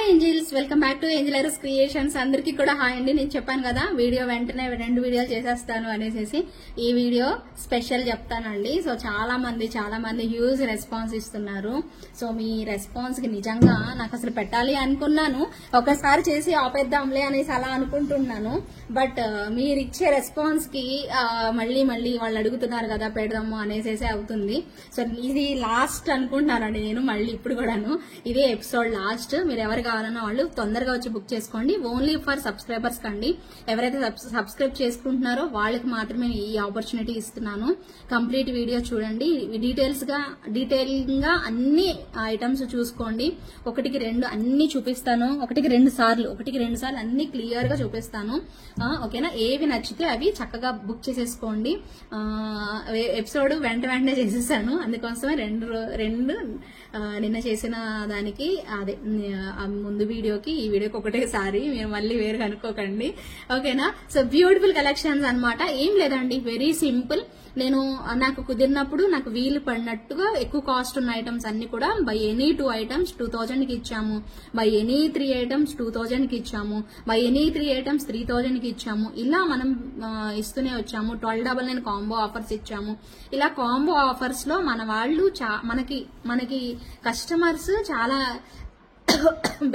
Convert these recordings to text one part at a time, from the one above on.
Hi angels, welcome back to angel ఐరస్ creations. అందరికీ కూడా హాయ్ అండి. నేను చెప్పాను కదా వీడియో వెంటనే 2 వీడియోలు చేసేస్తాను అనేసి. ఈ వీడియో స్పెషల్ చెప్తానండి. సో చాలా మంది హ్యూజ్ రెస్పాన్స్ ఇస్తున్నారు. సో మీ రెస్పాన్స్ కి నిజంగా నాకు అసలు పెట్టాలి అనుకున్నాను, ఒకసారి చేసి ఆపేద్దాంలే అనేసి అలా అనుకుంటున్నాను. బట్ మీరు ఇచ్చే రెస్పాన్స్ కి మళ్ళీ వాళ్ళు అడుగుతున్నారు కదా పెడదాము అనేసి అవుతుంది. సో ఇది లాస్ట్ అనుకుంటున్నానండి నేను, మళ్ళీ ఇప్పుడు కూడాను ఇదే ఎపిసోడ్ లాస్ట్. మీరు ఎవరు కావాలన్నా వాళ్ళు తొందరగా వచ్చి బుక్ చేసుకోండి. ఓన్లీ ఫర్ సబ్స్క్రైబర్స్ కండి. ఎవరైతే సబ్స్క్రైబ్ చేసుకుంటున్నారో వాళ్ళకి మాత్రమే ఈ ఆపర్చునిటీ ఇస్తున్నాను. కంప్లీట్ వీడియో చూడండి, డీటెయిలింగ్ గా అన్ని ఐటమ్స్ చూసుకోండి. 1-2 అన్ని చూపిస్తాను. 1-2 సార్లు అన్ని క్లియర్ గా చూపిస్తాను. ఓకేనా? ఏవి నచ్చితే అవి చక్కగా బుక్ చేసేసుకోండి. ఎపిసోడ్ వెంటనే చేసేసాను, అందుకోసమే రెండు నిన్న చేసిన దానికి అదే ముందు వీడియోకి ఈ వీడియోకి ఒకటేసారి, మీరు మళ్ళీ వేరు కనుక్కోకండి. ఓకేనా? సో బ్యూటిఫుల్ కలెక్షన్స్ అన్నమాట. ఏం లేదండి, వెరీ సింపుల్. నాకు కుదిరినప్పుడు, నాకు వీలు పడినట్టుగా ఎక్కువ కాస్ట్ ఉన్న ఐటమ్స్ అన్ని కూడా బై ఎనీ 2 ఐటమ్స్ 2000 కి ఇచ్చాము, బై ఎనీ 3 ఐటమ్స్ 2000 కి ఇచ్చాము, బై ఎనీ 3 ఐటమ్స్ 3000 కి ఇచ్చాము. ఇలా మనం ఇస్తూనే వచ్చాము. 1299 కాంబో ఆఫర్స్ ఇచ్చాము. ఇలా కాంబో ఆఫర్స్ లో మన వాళ్ళు మనకి కస్టమర్స్ చాలా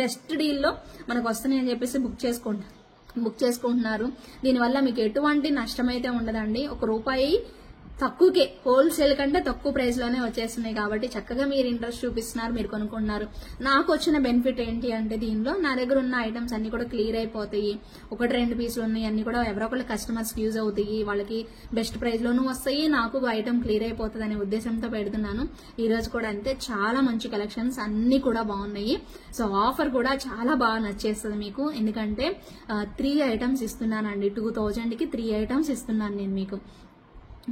బెస్ట్ డీల్లో మనకు వస్తున్నాయని చెప్పేసి బుక్ చేసుకుంటున్నారు. దీనివల్ల మీకు ఎటువంటి నష్టం అయితే ఉండదండి. ₹1 తక్కువకే, హోల్సేల్ కంటే తక్కువ ప్రైస్ లోనే వచ్చేస్తున్నాయి. కాబట్టి చక్కగా మీరు ఇంట్రెస్ట్ చూపిస్తున్నారు, మీరు కొనుక్కుంటున్నారు. నాకు వచ్చిన బెనిఫిట్ ఏంటి అంటే, దీనిలో నా దగ్గర ఉన్న ఐటమ్స్ అన్ని కూడా క్లియర్ అయిపోతాయి. 1-2 పీసులు ఉన్నాయి, అన్ని కూడా ఎవరో ఒకళ్ళు కస్టమర్స్ యూజ్ అవుతాయి, వాళ్ళకి బెస్ట్ ప్రైస్ లోనూ వస్తాయి, నాకు ఐటమ్ క్లియర్ అయిపోతుంది అనే ఉద్దేశంతో పెడుతున్నాను. ఈ రోజు కూడా అంతే, చాలా మంచి కలెక్షన్స్ అన్ని కూడా బాగున్నాయి. సో ఆఫర్ కూడా చాలా బాగా నచ్చేస్తుంది మీకు. ఎందుకంటే 3 ఐటమ్స్ ఇస్తున్నానండి. 2000 కి 3 ఐటమ్స్ ఇస్తున్నాను నేను మీకు.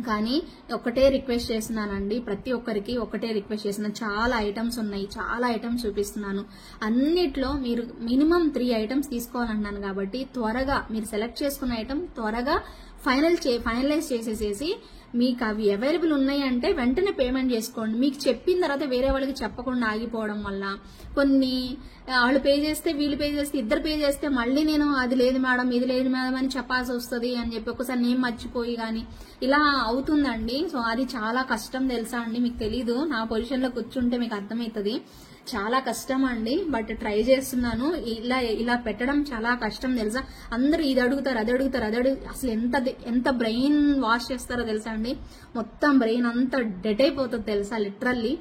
కానీ ఒకటే రిక్వెస్ట్ చేస్తున్నానండి, ప్రతి ఒక్కరికి ఒకటే రిక్వెస్ట్ చేస్తున్నాను. చాలా ఐటమ్స్ ఉన్నాయి, చాలా ఐటమ్స్ చూపిస్తున్నాను. అన్నిట్లో మీరు మినిమం 3 ఐటమ్స్ తీసుకోవాలన్నాను కాబట్టి త్వరగా మీరు సెలెక్ట్ చేసుకున్న ఐటమ్ త్వరగా ఫైనలైజ్ చేసేసేసి, మీకు అవి అవైలబుల్ ఉన్నాయి అంటే వెంటనే పేమెంట్ చేసుకోండి. మీకు చెప్పిన తర్వాత వేరే వాళ్ళకి చెప్పకుండా ఆగిపోవడం వల్ల కొన్ని వాళ్ళు పే చేస్తే, వీళ్ళు పే చేస్తే, ఇద్దరు పే చేస్తే మళ్ళీ నేను అది లేదు మేడం, ఇది లేదు మేడం అని చెప్పాల్సి వస్తుంది అని చెప్పి ఒకసారి నేను మర్చిపోయి కానీ ఇలా అవుతుందండి. సో అది చాలా కష్టం తెలుసా అండి, మీకు తెలీదు. నా పొజిషన్ లో కూర్చుంటే మీకు అర్థమవుతుంది. చాలా కష్టం అండి, బట్ ట్రై చేస్తున్నాను. ఇలా పెట్టడం చాలా కష్టం తెలుసా. అందరూ ఇది అడుగుతారు, అది అడుగుతారు. అసలు ఎంత బ్రెయిన్ వాష్ చేస్తారో తెలుసా అండి. మొత్తం బ్రెయిన్ అంతా డెడ్ అయిపోతుంది తెలుసా. లిటరల్లీ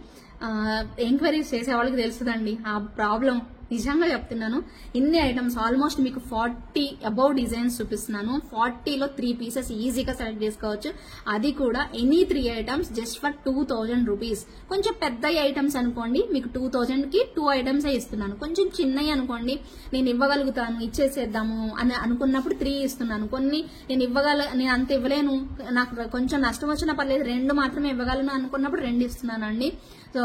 ఎంక్వైరీస్ చేసే వాళ్ళకి తెలుస్తుందండి ఆ ప్రాబ్లం. నిజంగా చెప్తున్నాను. ఇన్ని ఐటమ్స్ ఆల్మోస్ట్ మీకు 40 అబౌవ్ డిజైన్స్ చూపిస్తున్నాను. 40లో 3 పీసెస్ ఈజీగా సెలెక్ట్ చేసుకోవచ్చు. అది కూడా any 3 items just for 2000 rupees. కొంచెం పెద్ద ఐటమ్స్ అనుకోండి, మీకు 2000 కి 2 ఐటమ్స్ ఇస్తున్నాను. కొంచెం చిన్నవి అనుకోండి, నేను ఇవ్వగలుగుతాను, ఇచ్చేసేద్దాము అని అనుకున్నప్పుడు 3 ఇస్తున్నాను. కొన్ని నేను అంత ఇవ్వలేను, నాకు కొంచెం నష్టం వచ్చినా పర్లేదు, 2 మాత్రమే ఇవ్వగలను అనుకున్నప్పుడు 2 ఇస్తున్నానండి. సో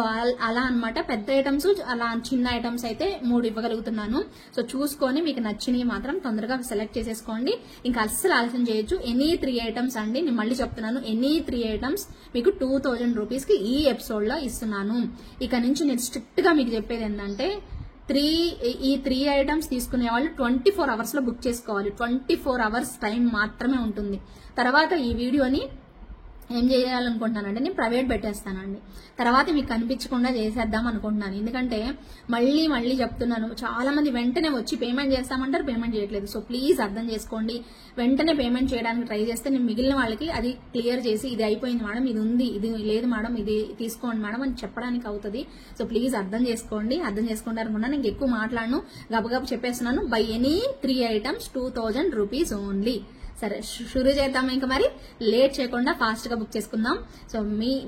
అలా అన్నమాట. పెద్ద ఐటమ్స్, అలా చిన్న ఐటమ్స్ అయితే 3 ఇవ్వగలుగుతున్నాను. సో చూసుకొని మీకు నచ్చినవి మాత్రం తొందరగా సెలెక్ట్ చేసేసుకోండి. ఇంకా అస్సలు ఆలస్యం చేయొచ్చు. ఎనీ 3 ఐటమ్స్ అండి, నేను మళ్ళీ చెప్తున్నాను, ఎనీ 3 ఐటమ్స్ మీకు 2000 రూపీస్ కి ఈ ఎపిసోడ్ లో ఇస్తున్నాను. ఇక నుంచి నేను స్ట్రిక్ట్ గా మీకు చెప్పేది ఏంటంటే, ఈ 3 ఐటమ్స్ తీసుకునే వాళ్ళు 24 అవర్స్ లో బుక్ చేసుకోవాలి. 24 అవర్స్ టైం మాత్రమే ఉంటుంది. తర్వాత ఈ వీడియోని ఏం చేయాలనుకుంటున్నానంటే, నేను ప్రైవేట్ పెట్టేస్తానండి. తర్వాత మీకు కనిపించకుండా చేసేద్దాం అనుకుంటున్నాను. ఎందుకంటే మళ్ళీ చెప్తున్నాను, చాలా మంది వెంటనే వచ్చి పేమెంట్ చేస్తామంటారు, పేమెంట్ చేయట్లేదు. సో ప్లీజ్ అర్థం చేసుకోండి. వెంటనే పేమెంట్ చేయడానికి ట్రై చేస్తే నేను మిగిలిన వాళ్ళకి అది క్లియర్ చేసి, ఇది అయిపోయింది మేడం, ఇది ఉంది, ఇది లేదు మేడం, ఇది తీసుకోండి మేడం అని చెప్పడానికి అవుతుంది. సో ప్లీజ్ అర్థం చేసుకోండి. అర్థం చేసుకుంటారు అనుకున్నా. నేను ఎక్కువ మాట్లాడను, గబగబ చెప్పేస్తున్నాను. By any 3 items 2000 rupees only. సరే, షురూ చేద్దాం. ఇంకా మరి లేట్ చేయకుండా ఫాస్ట్ గా బుక్ చేసుకుందాం. సో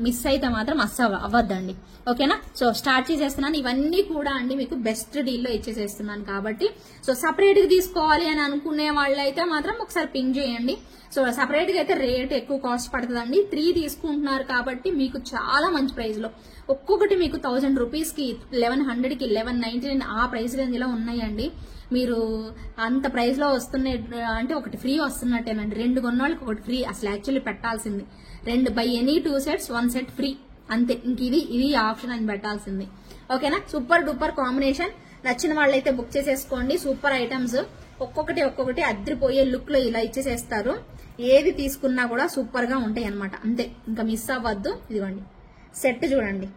మిస్ అయితే మాత్రం అస్సలు అవ్వద్దండి. ఓకేనా? సో స్టార్ట్ చేసేస్తున్నాను. ఇవన్నీ కూడా అండి మీకు బెస్ట్ డీల్లో ఇచ్చేసేస్తున్నాను కాబట్టి, సో సపరేట్ గా తీసుకోవాలి అని అనుకునే వాళ్ళైతే మాత్రం ఒకసారి పింగ్ చేయండి. సో సపరేట్ గా అయితే రేట్ ఎక్కువ కాస్ట్ పడుతుందండి. 3 తీసుకుంటున్నారు కాబట్టి మీకు చాలా మంచి ప్రైస్ లో, ఒక్కొక్కటి మీకు 1000 రూపీస్ కి, 1100 కి, 1199 ఆ ప్రైస్ రేంజ్ లో ఉన్నాయండి. మీరు అంత ప్రైస్ లో వస్తున్నాయి అంటే ఒకటి ఫ్రీ వస్తున్నట్టేనండి. 2 కొన్నోళ్ళకి ఒకటి ఫ్రీ. అసలు యాక్చువల్లీ పెట్టాల్సింది 2 by any 2 sets 1 set free అంతే. ఇంక ఇది ఆప్షన్ అని పెట్టాల్సింది. ఓకేనా? Super duper combination. నచ్చిన వాళ్ళైతే బుక్ చేసేసుకోండి. సూపర్ ఐటమ్స్, ఒక్కొక్కటి అద్రిపోయే లుక్ లో ఇలా ఇచ్చేసేస్తారు. ఏది తీసుకున్నా కూడా సూపర్ గా ఉంటాయి అనమాట. అంతే, ఇంకా మిస్ అవ్వద్దు. ఇదిగోండి సెట్ చూడండి.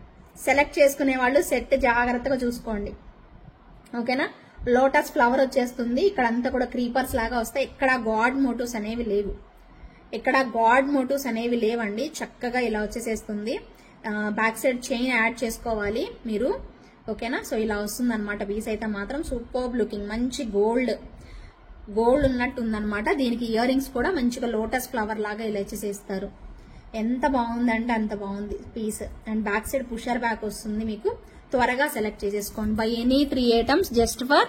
సెలెక్ట్ చేసుకునే వాళ్ళు సెట్ జాగ్రత్తగా చూసుకోండి. ఓకేనా. లోటస్ ఫ్లవర్ వచ్చేస్తుంది. ఇక్కడ అంతా కూడా క్రీపర్స్ లాగా వస్తాయి. ఇక్కడ గాడ్ మోటివ్స్ అనేవి లేవు. లేవండి. చక్కగా ఇలా వచ్చేసేస్తుంది. బ్యాక్ సైడ్ చైన్ యాడ్ చేసుకోవాలి మీరు. ఓకేనా. సో ఇలా వస్తుంది అనమాట. పీస్ అయితే మాత్రం సూపర్ లుకింగ్, మంచి గోల్డ్ ఉన్నట్టు ఉందన్నమాట. దీనికి ఇయర్ రింగ్స్ కూడా మంచిగా లోటస్ ఫ్లవర్ లాగా ఇలా ఇచ్చేసేస్తారు. ఎంత బాగుందంటే అంత బాగుంది piece. And back side pusher back వస్తుంది మీకు. త్వరగా సెలెక్ట్ చేసేసుకోండి. Buy any 3 items just for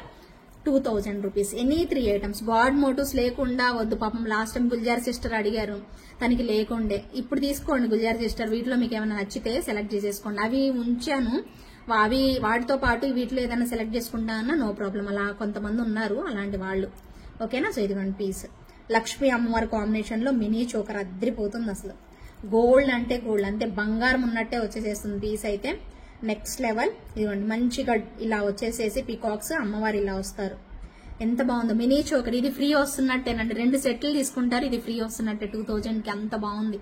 2000 rupees. Any 3 items. God motifs లేకుండా వద్దు. పాపం లాస్ట్ టైం గుల్జార్ సిస్టర్ అడిగారు, తనకి లేకుండే. ఇప్పుడు తీసుకోండి గుల్జార్ సిస్టర్. వీటిలో మీకు ఏమైనా నచ్చితే సెలెక్ట్ చేసేసుకోండి. అవి ఉంచాను, వాటితో పాటు వీటిలో ఏదైనా సెలెక్ట్ చేసుకుంటా అన్నా నో ప్రాబ్లం. అలా కొంతమంది ఉన్నారు అలాంటి వాళ్ళు. ఓకేనా. సో ఇదిగోండి పీస్. లక్ష్మీ అమ్మవారి కాంబినేషన్ లో మినీ చోకర్ అద్రిపోతుంది అసలు. గోల్డ్ అంటే గోల్డ్, అంతే బంగారం ఉన్నట్టే వచ్చేసేస్తుంది పీస్ అయితే. Next level. ఇదిగోండి మంచిగా ఇలా వచ్చేసేసి పీకాక్స్ అమ్మవారు ఇలా వస్తారు. ఎంత బాగుందో మినీ చోకర్. ఇది ఫ్రీ వస్తున్నట్టేనండి. 2 సెట్లు తీసుకుంటారు, ఇది ఫ్రీ వస్తున్నట్టే 2000 కి. అంత బాగుంది,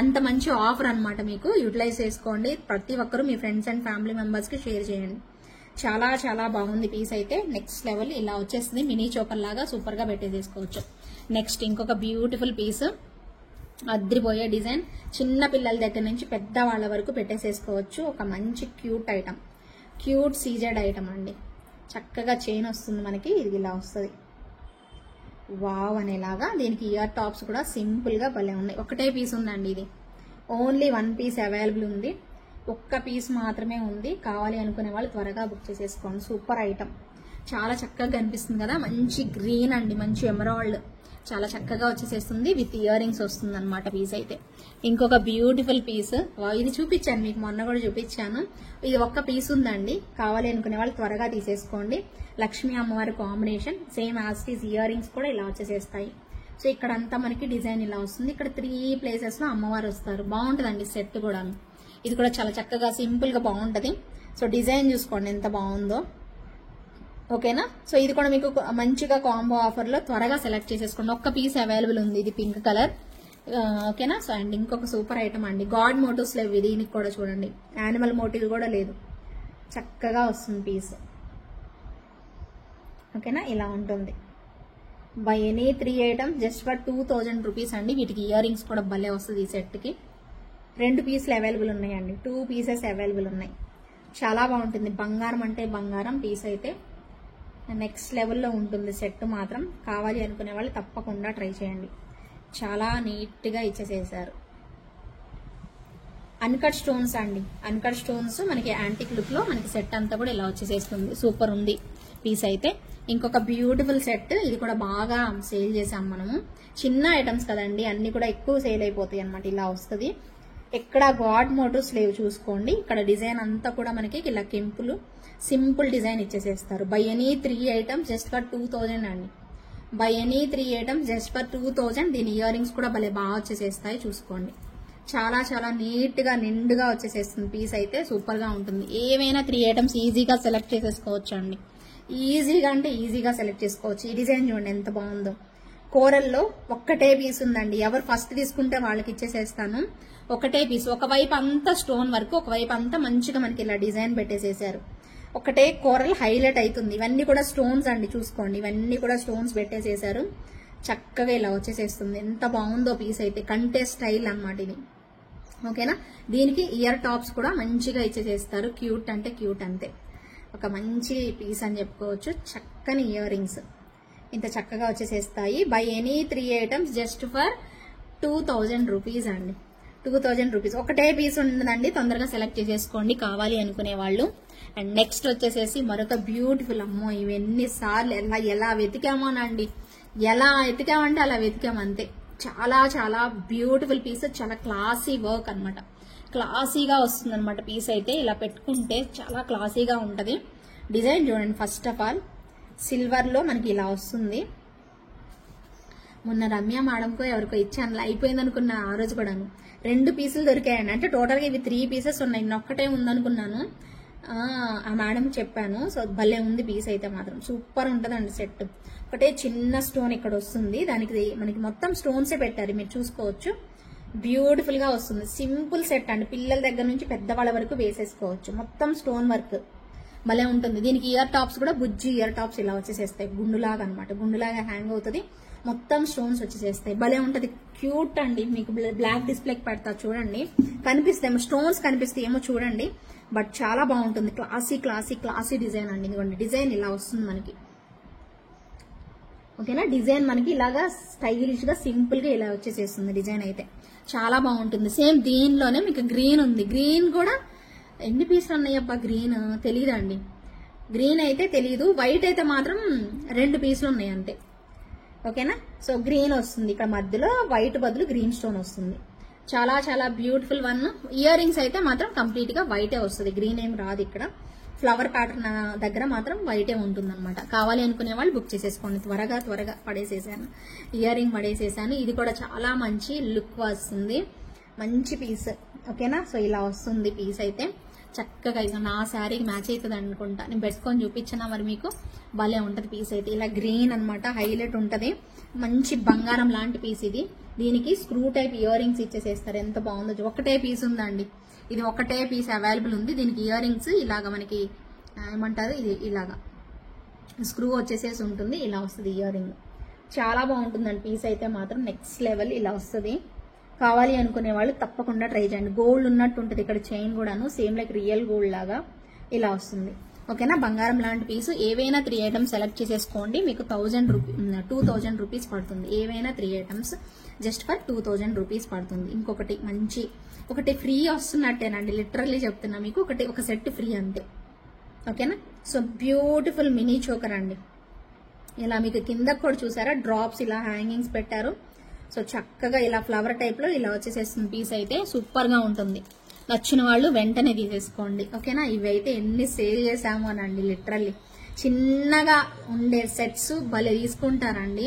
అంత మంచి ఆఫర్ అనమాట. మీకు యూటిలైజ్ చేసుకోండి. ప్రతి ఒక్కరు మీ ఫ్రెండ్స్ అండ్ ఫ్యామిలీ మెంబర్స్ కి షేర్ చేయండి. చాలా చాలా బాగుంది పీస్ అయితే. నెక్స్ట్ లెవెల్ ఇలా వచ్చేస్తుంది. మినీ చోకర్ లాగా సూపర్ గా పెట్టేసుకోవచ్చు. నెక్స్ట్ ఇంకొక బ్యూటిఫుల్ పీస్, అద్రిపోయే డిజైన్. చిన్న పిల్లల దగ్గర నుంచి పెద్ద వాళ్ళ వరకు పెట్టేసేసుకోవచ్చు. ఒక మంచి cute item, cute CZ item అండి. చక్కగా చైన్ వస్తుంది మనకి. ఇది ఇలా వస్తుంది వావ్ అనేలాగా. దీనికి ఇయర్ టాప్స్ కూడా సింపుల్ గా భలే ఉన్నాయి. ఒకటే పీస్ ఉందండి. ఇది ఓన్లీ 1 పీస్ అవైలబుల్ ఉంది. ఒక్క పీస్ మాత్రమే ఉంది. కావాలి అనుకునే వాళ్ళు త్వరగా బుక్ చేసేసుకోండి. సూపర్ ఐటమ్, చాలా చక్కగా కనిపిస్తుంది కదా. మంచి గ్రీన్ అండి, మంచి ఎమరాల్డ్, చాలా చక్కగా వచ్చేసేస్తుంది. విత్ ఇయర్ రింగ్స్ వస్తుంది అనమాట పీస్ అయితే. ఇంకొక బ్యూటిఫుల్ పీస్, ఇది చూపించాను మీకు, మొన్న కూడా చూపించాను. ఇది ఒక్క పీస్ ఉందండి. కావాలి అనుకునే వాళ్ళు త్వరగా తీసేసుకోండి. లక్ష్మీ అమ్మవారి combination, same as these earrings కూడా ఇలా వచ్చేసేస్తాయి. సో ఇక్కడ అంతా మనకి డిజైన్ ఇలా వస్తుంది. ఇక్కడ 3 ప్లేసెస్ లో అమ్మవారు వస్తారు. బాగుంటుందండి సెట్ కూడా. ఇది కూడా చాలా చక్కగా సింపుల్ గా బాగుంటది. సో డిజైన్ చూసుకోండి ఎంత బాగుందో. ఓకేనా. సో ఇది కూడా మీకు మంచిగా కాంబో ఆఫర్ లో త్వరగా సెలెక్ట్ చేసేసుకోండి. ఒక్క పీస్ అవైలబుల్ ఉంది. ఇది పింక్ కలర్. ఓకేనా. సో అండ్ ఇంకొక సూపర్ ఐటమ్ అండి. గాడ్ మోటివ్స్ లేవు దీనికి కూడా చూడండి. యానిమల్ మోటివ్ కూడా లేదు. చక్కగా వస్తుంది పీస్. ఓకేనా. ఇలా ఉంటుంది. By any 3 items just for 2000 rupees అండి. వీటికి ఇయర్ రింగ్స్ కూడా భలే వస్తుంది ఈ సెట్ కి. 2 పీసులు అవైలబుల్ ఉన్నాయండి. 2 పీసెస్ అవైలబుల్ ఉన్నాయి. చాలా బాగుంటుంది. బంగారం అంటే బంగారం పీస్ అయితే నెక్స్ట్ లెవెల్లో ఉంటుంది. సెట్ మాత్రం కావాలి అనుకునే వాళ్ళు తప్పకుండా ట్రై చేయండి. చాలా నీట్ గా ఇచ్చేసేసారు. అన్కట్ స్టోన్స్ అండి. అన్కట్ స్టోన్స్ మనకి యాంటిక్ లుక్ లో మనకి సెట్ అంతా కూడా ఇలా వచ్చేసేస్తుంది. సూపర్ ఉంది పీస్ అయితే. ఇంకొక బ్యూటిఫుల్ సెట్. ఇది కూడా బాగా సేల్ చేసాం మనము. చిన్న ఐటమ్స్ కదండి, అన్ని కూడా ఎక్కువ సేల్ అయిపోతాయి అనమాట. ఇలా వస్తుంది. ఎక్కడ గాడ్ మోటివ్స్ లేవు చూసుకోండి. ఇక్కడ డిజైన్ అంతా కూడా మనకి ఇలా కెంపులు సింపుల్ డిజైన్ ఇచ్చేసేస్తారు. Buy any 3 items just for 2000 అండి. Buy any 3 items just for 2000. దీని ఇయర్ రింగ్స్ కూడా భలే బాగా వచ్చేసేస్తాయి చూసుకోండి. చాలా చాలా నీట్ గా నిండుగా వచ్చేసేస్తుంది పీస్ అయితే. సూపర్ గా ఉంటుంది. ఏవైనా 3 ఐటమ్స్ ఈజీగా సెలెక్ట్ చేసేసుకోవచ్చు అండి. ఈజీగా అంటే ఈజీగా సెలెక్ట్ చేసుకోవచ్చు. ఈ డిజైన్ చూడండి ఎంత బాగుందో. కోరల్లో ఒక్కటే పీస్ ఉందండి. ఎవరు ఫస్ట్ తీసుకుంటే వాళ్ళకి ఇచ్చేసేస్తాను. ఒకటే పీస్. ఒకవైపు అంతా స్టోన్ వర్క్, ఒకవైపు అంతా మంచిగా మనకి ఇలా డిజైన్ పెట్టేసేసారు. ఒకటే కోరల్ హైలైట్ అవుతుంది. ఇవన్నీ కూడా స్టోన్స్ అండి చూసుకోండి. ఇవన్నీ కూడా స్టోన్స్ పెట్టేసేసారు. చక్కగా ఇలా వచ్చేసేస్తుంది. ఎంత బాగుందో పీస్ అయితే. కంటే స్టైల్ అన్నమాట ఇది. ఓకేనా. దీనికి ఇయర్ టాప్స్ కూడా మంచిగా ఇచ్చేసేస్తారు. క్యూట్ అంటే క్యూట్ అంతే. ఒక మంచి పీస్ అని చెప్పుకోవచ్చు. చక్కని ఇయర్ రింగ్స్ ఇంత చక్కగా వచ్చేసేస్తాయి. Buy any 3 items just for 2000 rupees అండి. 2000 రూపీస్. ఒకటే పీస్ ఉండదండి. తొందరగా సెలెక్ట్ చేసేసుకోండి కావాలి అనుకునే వాళ్ళు. అండ్ నెక్స్ట్ వచ్చేసేసి మరొక బ్యూటిఫుల్, అమ్మో ఇవి ఎన్నిసార్లు ఎలా వెతికామోనండి. ఎలా వెతికామంటే అలా వెతికామంతే. చాలా చాలా బ్యూటిఫుల్ పీస్. చాలా క్లాసీ వర్క్ అనమాట. క్లాసీగా వస్తుంది అనమాట పీస్ అయితే. ఇలా పెట్టుకుంటే చాలా క్లాసీగా ఉంటది. డిజైన్ చూడండి. ఫస్ట్ ఆఫ్ ఆల్ సిల్వర్ లో మనకి ఇలా వస్తుంది. మొన్న రమ్య మేడంకో ఎవరికో ఇచ్చాను, అయిపోయింది అనుకున్నా ఆ రోజు కూడాను. 2 పీసులు దొరికాయండి. అంటే టోటల్ గా ఇవి 3 పీసెస్ ఉన్నాయి. ఒక్కటే ఉందనుకున్నాను. ఆ మేడం చెప్పాను. సో భలే ఉంది పీస్ అయితే మాత్రం సూపర్ ఉంటదండి సెట్. ఒకటే చిన్న స్టోన్ ఇక్కడ వస్తుంది, దానికి మనకి మొత్తం స్టోన్సే పెట్టారు, మీరు చూసుకోవచ్చు. బ్యూటిఫుల్ గా వస్తుంది, సింపుల్ సెట్ అండి, పిల్లల దగ్గర నుంచి పెద్దవాళ్ళ వరకు వేసేసుకోవచ్చు. మొత్తం స్టోన్ వర్క్ భలే ఉంటుంది. దీనికి ఇయర్ టాప్స్ కూడా బుజ్జి ఇయర్ టాప్స్ ఇలా వచ్చేసేస్తాయి, గుండులాగా అనమాట, గుండులాగా హ్యాంగ్ అవుతుంది, మొత్తం స్టోన్స్ వచ్చేసేస్తాయి. భలే ఉంటది, క్యూట్ అండి. మీకు బ్లాక్ డిస్ప్లేకి పెడతా చూడండి, కనిపిస్తాయేమో స్టోన్స్ కనిపిస్తాయేమో చూడండి, బట్ చాలా బాగుంటుంది. క్లాసీ క్లాసీ క్లాసీ డిజైన్ అండి. ఇదిగోండి డిజైన్ ఇలా వస్తుంది మనకి, ఓకేనా. డిజైన్ మనకి ఇలాగా స్టైలిష్ గా సింపుల్ గా ఇలా వచ్చేసేస్తుంది డిజైన్ అయితే చాలా బాగుంటుంది. సేమ్ దీనిలోనే మీకు గ్రీన్ ఉంది, గ్రీన్ కూడా ఎన్ని పీసులు ఉన్నాయబ్బా, గ్రీన్ తెలియదండి, గ్రీన్ అయితే తెలియదు, వైట్ అయితే మాత్రం 2 పీసులు ఉన్నాయి అంతే, ఓకేనా. సో గ్రీన్ వస్తుంది ఇక్కడ మధ్యలో, వైట్ బదులు గ్రీన్ స్టోన్ వస్తుంది, చాలా చాలా బ్యూటిఫుల్ వన్. ఇయర్ రింగ్స్ అయితే మాత్రం కంప్లీట్ గా వైటే వస్తుంది, గ్రీన్ ఏం రాదు. ఇక్కడ ఫ్లవర్ ప్యాటర్న్ దగ్గర మాత్రం వైటే ఉంటుంది అనమాట. కావాలి అనుకునే వాళ్ళు బుక్ చేసేసుకోండి. త్వరగా త్వరగా పడేసేసాను, ఇయర్ రింగ్ పడేసేసాను. ఇది కూడా చాలా మంచి లుక్ వస్తుంది, మంచి పీస్, ఓకేనా. సో ఇలా వస్తుంది పీస్ అయితే చక్కగా, ఇక నా శారీకి మ్యాచ్ అవుతుంది అనుకుంటా, నేను పెట్టుకొని చూపించినా మరి మీకు. భలే ఉంటది పీస్ అయితే, ఇలా గ్రీన్ అనమాట, హైలైట్ ఉంటది, మంచి బంగారం లాంటి పీస్ ఇది. దీనికి స్క్రూ టైప్ ఇయర్ రింగ్స్ ఇచ్చేసేస్తారు, ఎంత బాగుందో. ఒకటే పీస్ ఉందండి, ఇది ఒకటే పీస్ అవైలబుల్ ఉంది. దీనికి ఇయర్ రింగ్స్ ఇలాగా మనకి ఏమంటారు, ఇది ఇలాగా స్క్రూ వచ్చేసేసి ఉంటుంది, ఇలా వస్తుంది ఇయర్ రింగ్. చాలా బాగుంటుందండి పీస్ అయితే మాత్రం, నెక్స్ట్ లెవెల్ ఇలా వస్తుంది. కావాలి అనుకునే వాళ్ళు తప్పకుండా ట్రై చేయండి. గోల్డ్ ఉన్నట్టు ఉంటుంది ఇక్కడ, చైన్ కూడాను సేమ్ లైక్ రియల్ గోల్డ్ లాగా ఇలా వస్తుంది, ఓకేనా. బంగారం లాంటి పీసు. ఏవైనా 3 ఐటమ్స్ సెలెక్ట్ చేసేసుకోండి, మీకు 2000 రూపీస్ పడుతుంది. ఏవైనా 3 ఐటమ్స్ జస్ట్ ఫర్ 2000 రూపీస్ పడుతుంది. ఇంకొకటి మంచి ఒకటి ఫ్రీ వస్తున్నట్టేనండి, లిటరల్లీ చెప్తున్నా మీకు, ఒక సెట్ ఫ్రీ అంతే, ఓకేనా. సో బ్యూటిఫుల్ మినీ చోకర్ అండి, ఇలా మీకు కింద కూడా చూసారా డ్రాప్స్ ఇలా హ్యాంగింగ్స్ పెట్టారు. సో చక్కగా ఇలా ఫ్లవర్ టైప్ లో ఇలా వచ్చేసేస్తుంది పీస్ అయితే, సూపర్ గా ఉంటుంది. నచ్చిన వాళ్ళు వెంటనే తీసేసుకోండి, ఓకేనా. ఇవైతే ఎన్ని సేల్ చేసాము అనండి, లిటరల్లీ చిన్నగా ఉండే సెట్స్ భలే తీసుకుంటారండి.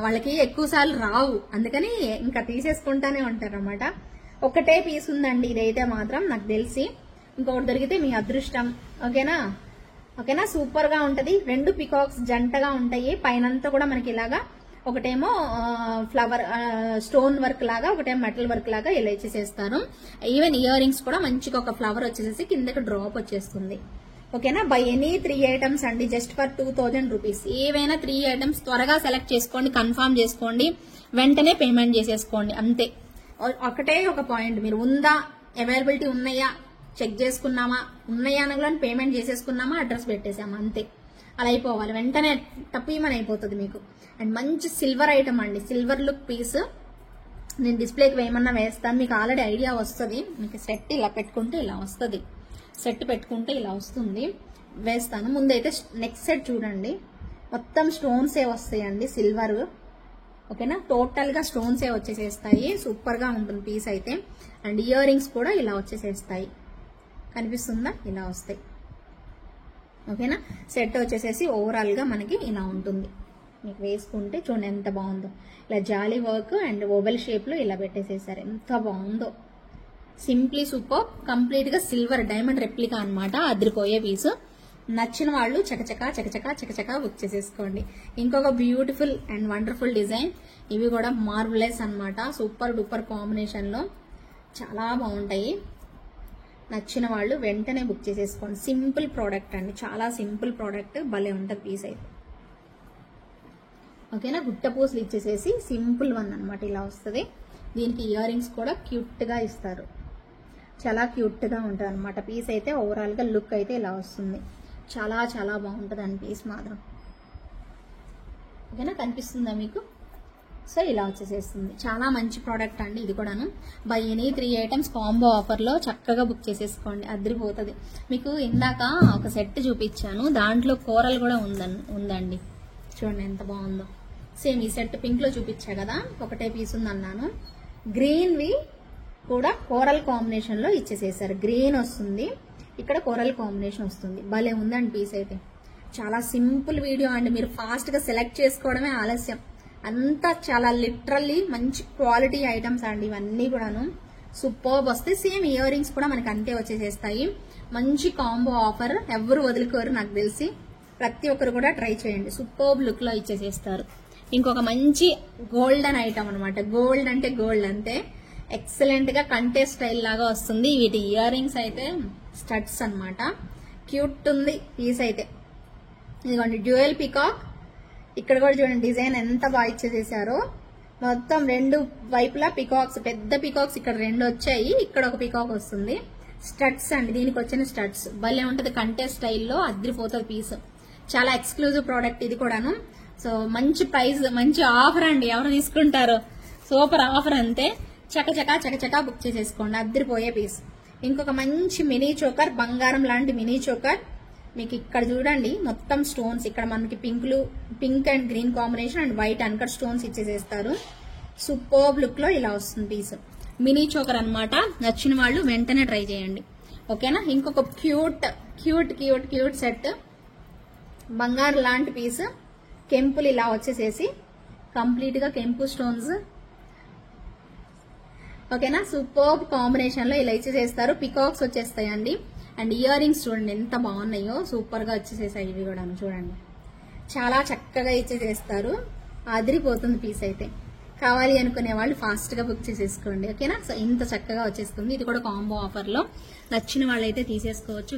వాళ్ళకి ఎక్కువ సార్లు రావు, అందుకని ఇంకా తీసేసుకుంటానే ఉంటారు అన్నమాట. ఒకటే పీస్ ఉందండి ఇదైతే మాత్రం, నాకు తెలిసి ఇంకొకటి దొరికితే మీ అదృష్టం, ఓకేనా. ఓకేనా, సూపర్ గా ఉంటది. 2 పికాక్స్ జంటగా ఉంటాయి, పైనంతా కూడా మనకి ఇలాగా ఒకటేమో ఫ్లవర్ స్టోన్ వర్క్ లాగా, ఒకటేమో మెటల్ వర్క్ లాగా ఇలా ఇచ్చేసేస్తారు. ఈవెన్ ఇయర్ రింగ్స్ కూడా మంచిగా ఒక ఫ్లవర్ వచ్చేసేసి కిందకి డ్రాప్ వచ్చేస్తుంది, ఓకేనా. బై ఎనీ 3 ఐటమ్స్ అండి, జస్ట్ ఫర్ 2000 రూపీస్. ఏవైనా 3 ఐటమ్స్ త్వరగా సెలెక్ట్ చేసుకోండి, కన్ఫర్మ్ చేసుకోండి, వెంటనే పేమెంట్ చేసేసుకోండి అంతే. ఒకటే ఒక పాయింట్, మీరు ఉందా, అవైలబిలిటీ ఉన్నాయా చెక్ చేసుకున్నామా, ఉన్నాయా అనగానే పేమెంట్ చేసేసుకున్నామా, అడ్రస్ పెట్టేసామా అంతే. అలా అయిపోవాలి, వెంటనే టప్పీమని అయిపోతుంది మీకు. అండ్ మంచి సిల్వర్ ఐటమ్ అండి, సిల్వర్ లుక్ పీస్. నేను డిస్ప్లేకి వేయమన్నా వేస్తాను, మీకు ఆల్రెడీ ఐడియా వస్తుంది. మీకు సెట్ ఇలా పెట్టుకుంటే ఇలా వస్తుంది, సెట్ పెట్టుకుంటే ఇలా వస్తుంది, వేస్తాను. ముందైతే నెక్స్ట్ సెట్ చూడండి, మొత్తం స్టోన్సే వస్తాయండి, సిల్వర్, ఓకేనా. టోటల్ గా స్టోన్సే వచ్చేసేస్తాయి, సూపర్ గా ఉంటుంది పీస్ అయితే. అండ్ ఇయర్ రింగ్స్ కూడా ఇలా వచ్చేసేస్తాయి, కనిపిస్తుందా, ఇలా వస్తాయి, ఓకేనా. సెట్ వచ్చేసేసి ఓవరాల్ గా మనకి ఇలా ఉంటుంది. మీకు వేసుకుంటే చూడండి ఎంత బాగుందో, ఇలా జాలీ వర్క్ అండ్ ఓవెల్ షేప్ లో ఇలా పెట్టేసేసారు, ఎంత బాగుందో. సింప్లీ సూపర్, కంప్లీట్ గా సిల్వర్ డైమండ్ రెప్లికా అనమాట, అదిరిపోయే పీసు. నచ్చిన వాళ్ళు చకచకా చకచకా చకచకా బుక్ చేసేసుకోండి. ఇంకొక బ్యూటిఫుల్ అండ్ వండర్ఫుల్ డిజైన్, ఇవి కూడా మార్వెలస్ అన్నమాట, సూపర్ డూపర్ కాంబినేషన్ లో చాలా బాగుంటాయి. నచ్చిన వాళ్ళు వెంటనే బుక్ చేసేసుకోండి. సింపుల్ ప్రోడక్ట్ అండి, చాలా సింపుల్ ప్రోడక్ట్, భలే ఉంటుంది పీస్ అయితే, ఓకేనా. గుట్ట పూసలు ఇచ్చేసేసి సింపుల్ వన్ అనమాట, ఇలా వస్తుంది. దీనికి ఇయర్ రింగ్స్ కూడా క్యూట్ గా ఇస్తారు, చాలా క్యూట్ గా ఉంటుంది అనమాట పీస్ అయితే. ఓవరాల్ గా లుక్ అయితే ఇలా వస్తుంది, చాలా చాలా బాగుంటుంది అండి పీస్ మాత్రం, ఓకేనా. కనిపిస్తుందా మీకు? సో ఇలా వచ్చేసేస్తుంది, చాలా మంచి ప్రోడక్ట్ అండి ఇది కూడాను. By any 3 items combo offer లో చక్కగా బుక్ చేసేసుకోండి, అదిరిపోతుంది. మీకు ఇందాక ఒక సెట్ చూపించాను, దాంట్లో కోరల్ కూడా ఉందండి, చూడండి ఎంత బాగుందో. సేమ్ ఈ సెట్ పింక్ లో చూపించా కదా, ఒకటే పీస్ ఉంది అన్నాను. గ్రీన్ వి కూడా కోరల్ కాంబినేషన్ లో ఇచ్చేసేసారు, గ్రీన్ వస్తుంది, ఇక్కడ కోరల్ కాంబినేషన్ వస్తుంది. భలే ఉందండి పీస్ అయితే, చాలా సింపుల్ వీడియో అండి, మీరు ఫాస్ట్ గా సెలెక్ట్ చేసుకోవడమే ఆలస్యం. అంతా చాలా లిటరల్లీ మంచి క్వాలిటీ ఐటమ్స్ అండి ఇవన్నీ కూడాను, సూపర్బ్ వస్తాయి. సేమ్ ఇయర్ రింగ్స్ కూడా మనకి అంతే వచ్చేసేస్తాయి. మంచి కాంబో ఆఫర్, ఎవరు వదులుకోరు నాకు తెలిసి. ప్రతి ఒక్కరు కూడా ట్రై చేయండి, సూపర్బ్ లుక్ లో ఇచ్చేసేస్తారు. ఇంకొక మంచి గోల్డెన్ ఐటమ్ అనమాట, గోల్డ్ అంటే గోల్డ్ అంతే, ఎక్సలెంట్ గా కంటే స్టైల్ లాగా వస్తుంది. వీటి ఇయర్ రింగ్స్ అయితే స్టడ్స్ అన్నమాట, క్యూట్ ఉంది పీస్ అయితే. ఇదిగోండి డ్యూయల్ పికాక్, ఇక్కడ కూడా చూడండి డిజైన్ ఎంత బాగా ఇచ్చేసేసారో. మొత్తం రెండు వైపులా పికాక్స్, పెద్ద పికాక్స్ ఇక్కడ రెండు వచ్చాయి, ఇక్కడ ఒక పికాక్ వస్తుంది. స్టడ్స్ అండి, దీనికి వచ్చిన స్టడ్స్ భలే ఉంటది, కంటే స్టైల్లో అద్దరిపోతుంది పీస్. చాలా ఎక్స్క్లూజివ్ ప్రోడక్ట్ ఇది కూడాను. సో మంచి ప్రైస్, మంచి ఆఫర్ అండి, ఎవరు తీసుకుంటారో సూపర్ ఆఫర్ అంతే. చకచకా బుక్ చేసేసుకోండి, అద్దరిపోయే పీస్. ఇంకొక మంచి మినీ చోకర్, బంగారం లాంటి మినీ చోకర్ మీకు ఇక్కడ చూడండి, మొత్తం స్టోన్స్, ఇక్కడ మనకి pink and green combination and white uncut stones ఇచ్చేసేస్తారు. సూపర్బ్ లుక్ లో ఇలా వస్తుంది పీస్, మినీ చోకర్ అన్నమాట. నచ్చిన వాళ్ళు వెంటనే ట్రై చేయండి, ఓకేనా. ఇంకొక cute cute cute cute set, బంగారు లాంటి పీస్, కెంపులు ఇలా వచ్చేసేసి కంప్లీట్ గా కెంపు స్టోన్స్, ఓకేనా. సూపర్బ్ కాంబినేషన్ లో ఇలా ఇచ్చేసేస్తారు, పికాక్స్ వచ్చేస్తాయండి. అండ్ ఇయర్ రింగ్స్ చూడండి ఎంత బాగున్నాయో, సూపర్ గా వచ్చేసేసాయి ఇవి కూడా చూడండి, చాలా చక్కగా ఇచ్చేసేస్తారు. అదిరిపోతుంది పీస్ అయితే. కావాలి అనుకునే వాళ్ళు ఫాస్ట్ గా బుక్ చేసేసుకోండి, ఓకేనా. సో ఇంత చక్కగా వచ్చేస్తుంది, ఇది కూడా కాంబో ఆఫర్ లో. నచ్చిన వాళ్ళైతే తీసేసుకోవచ్చు,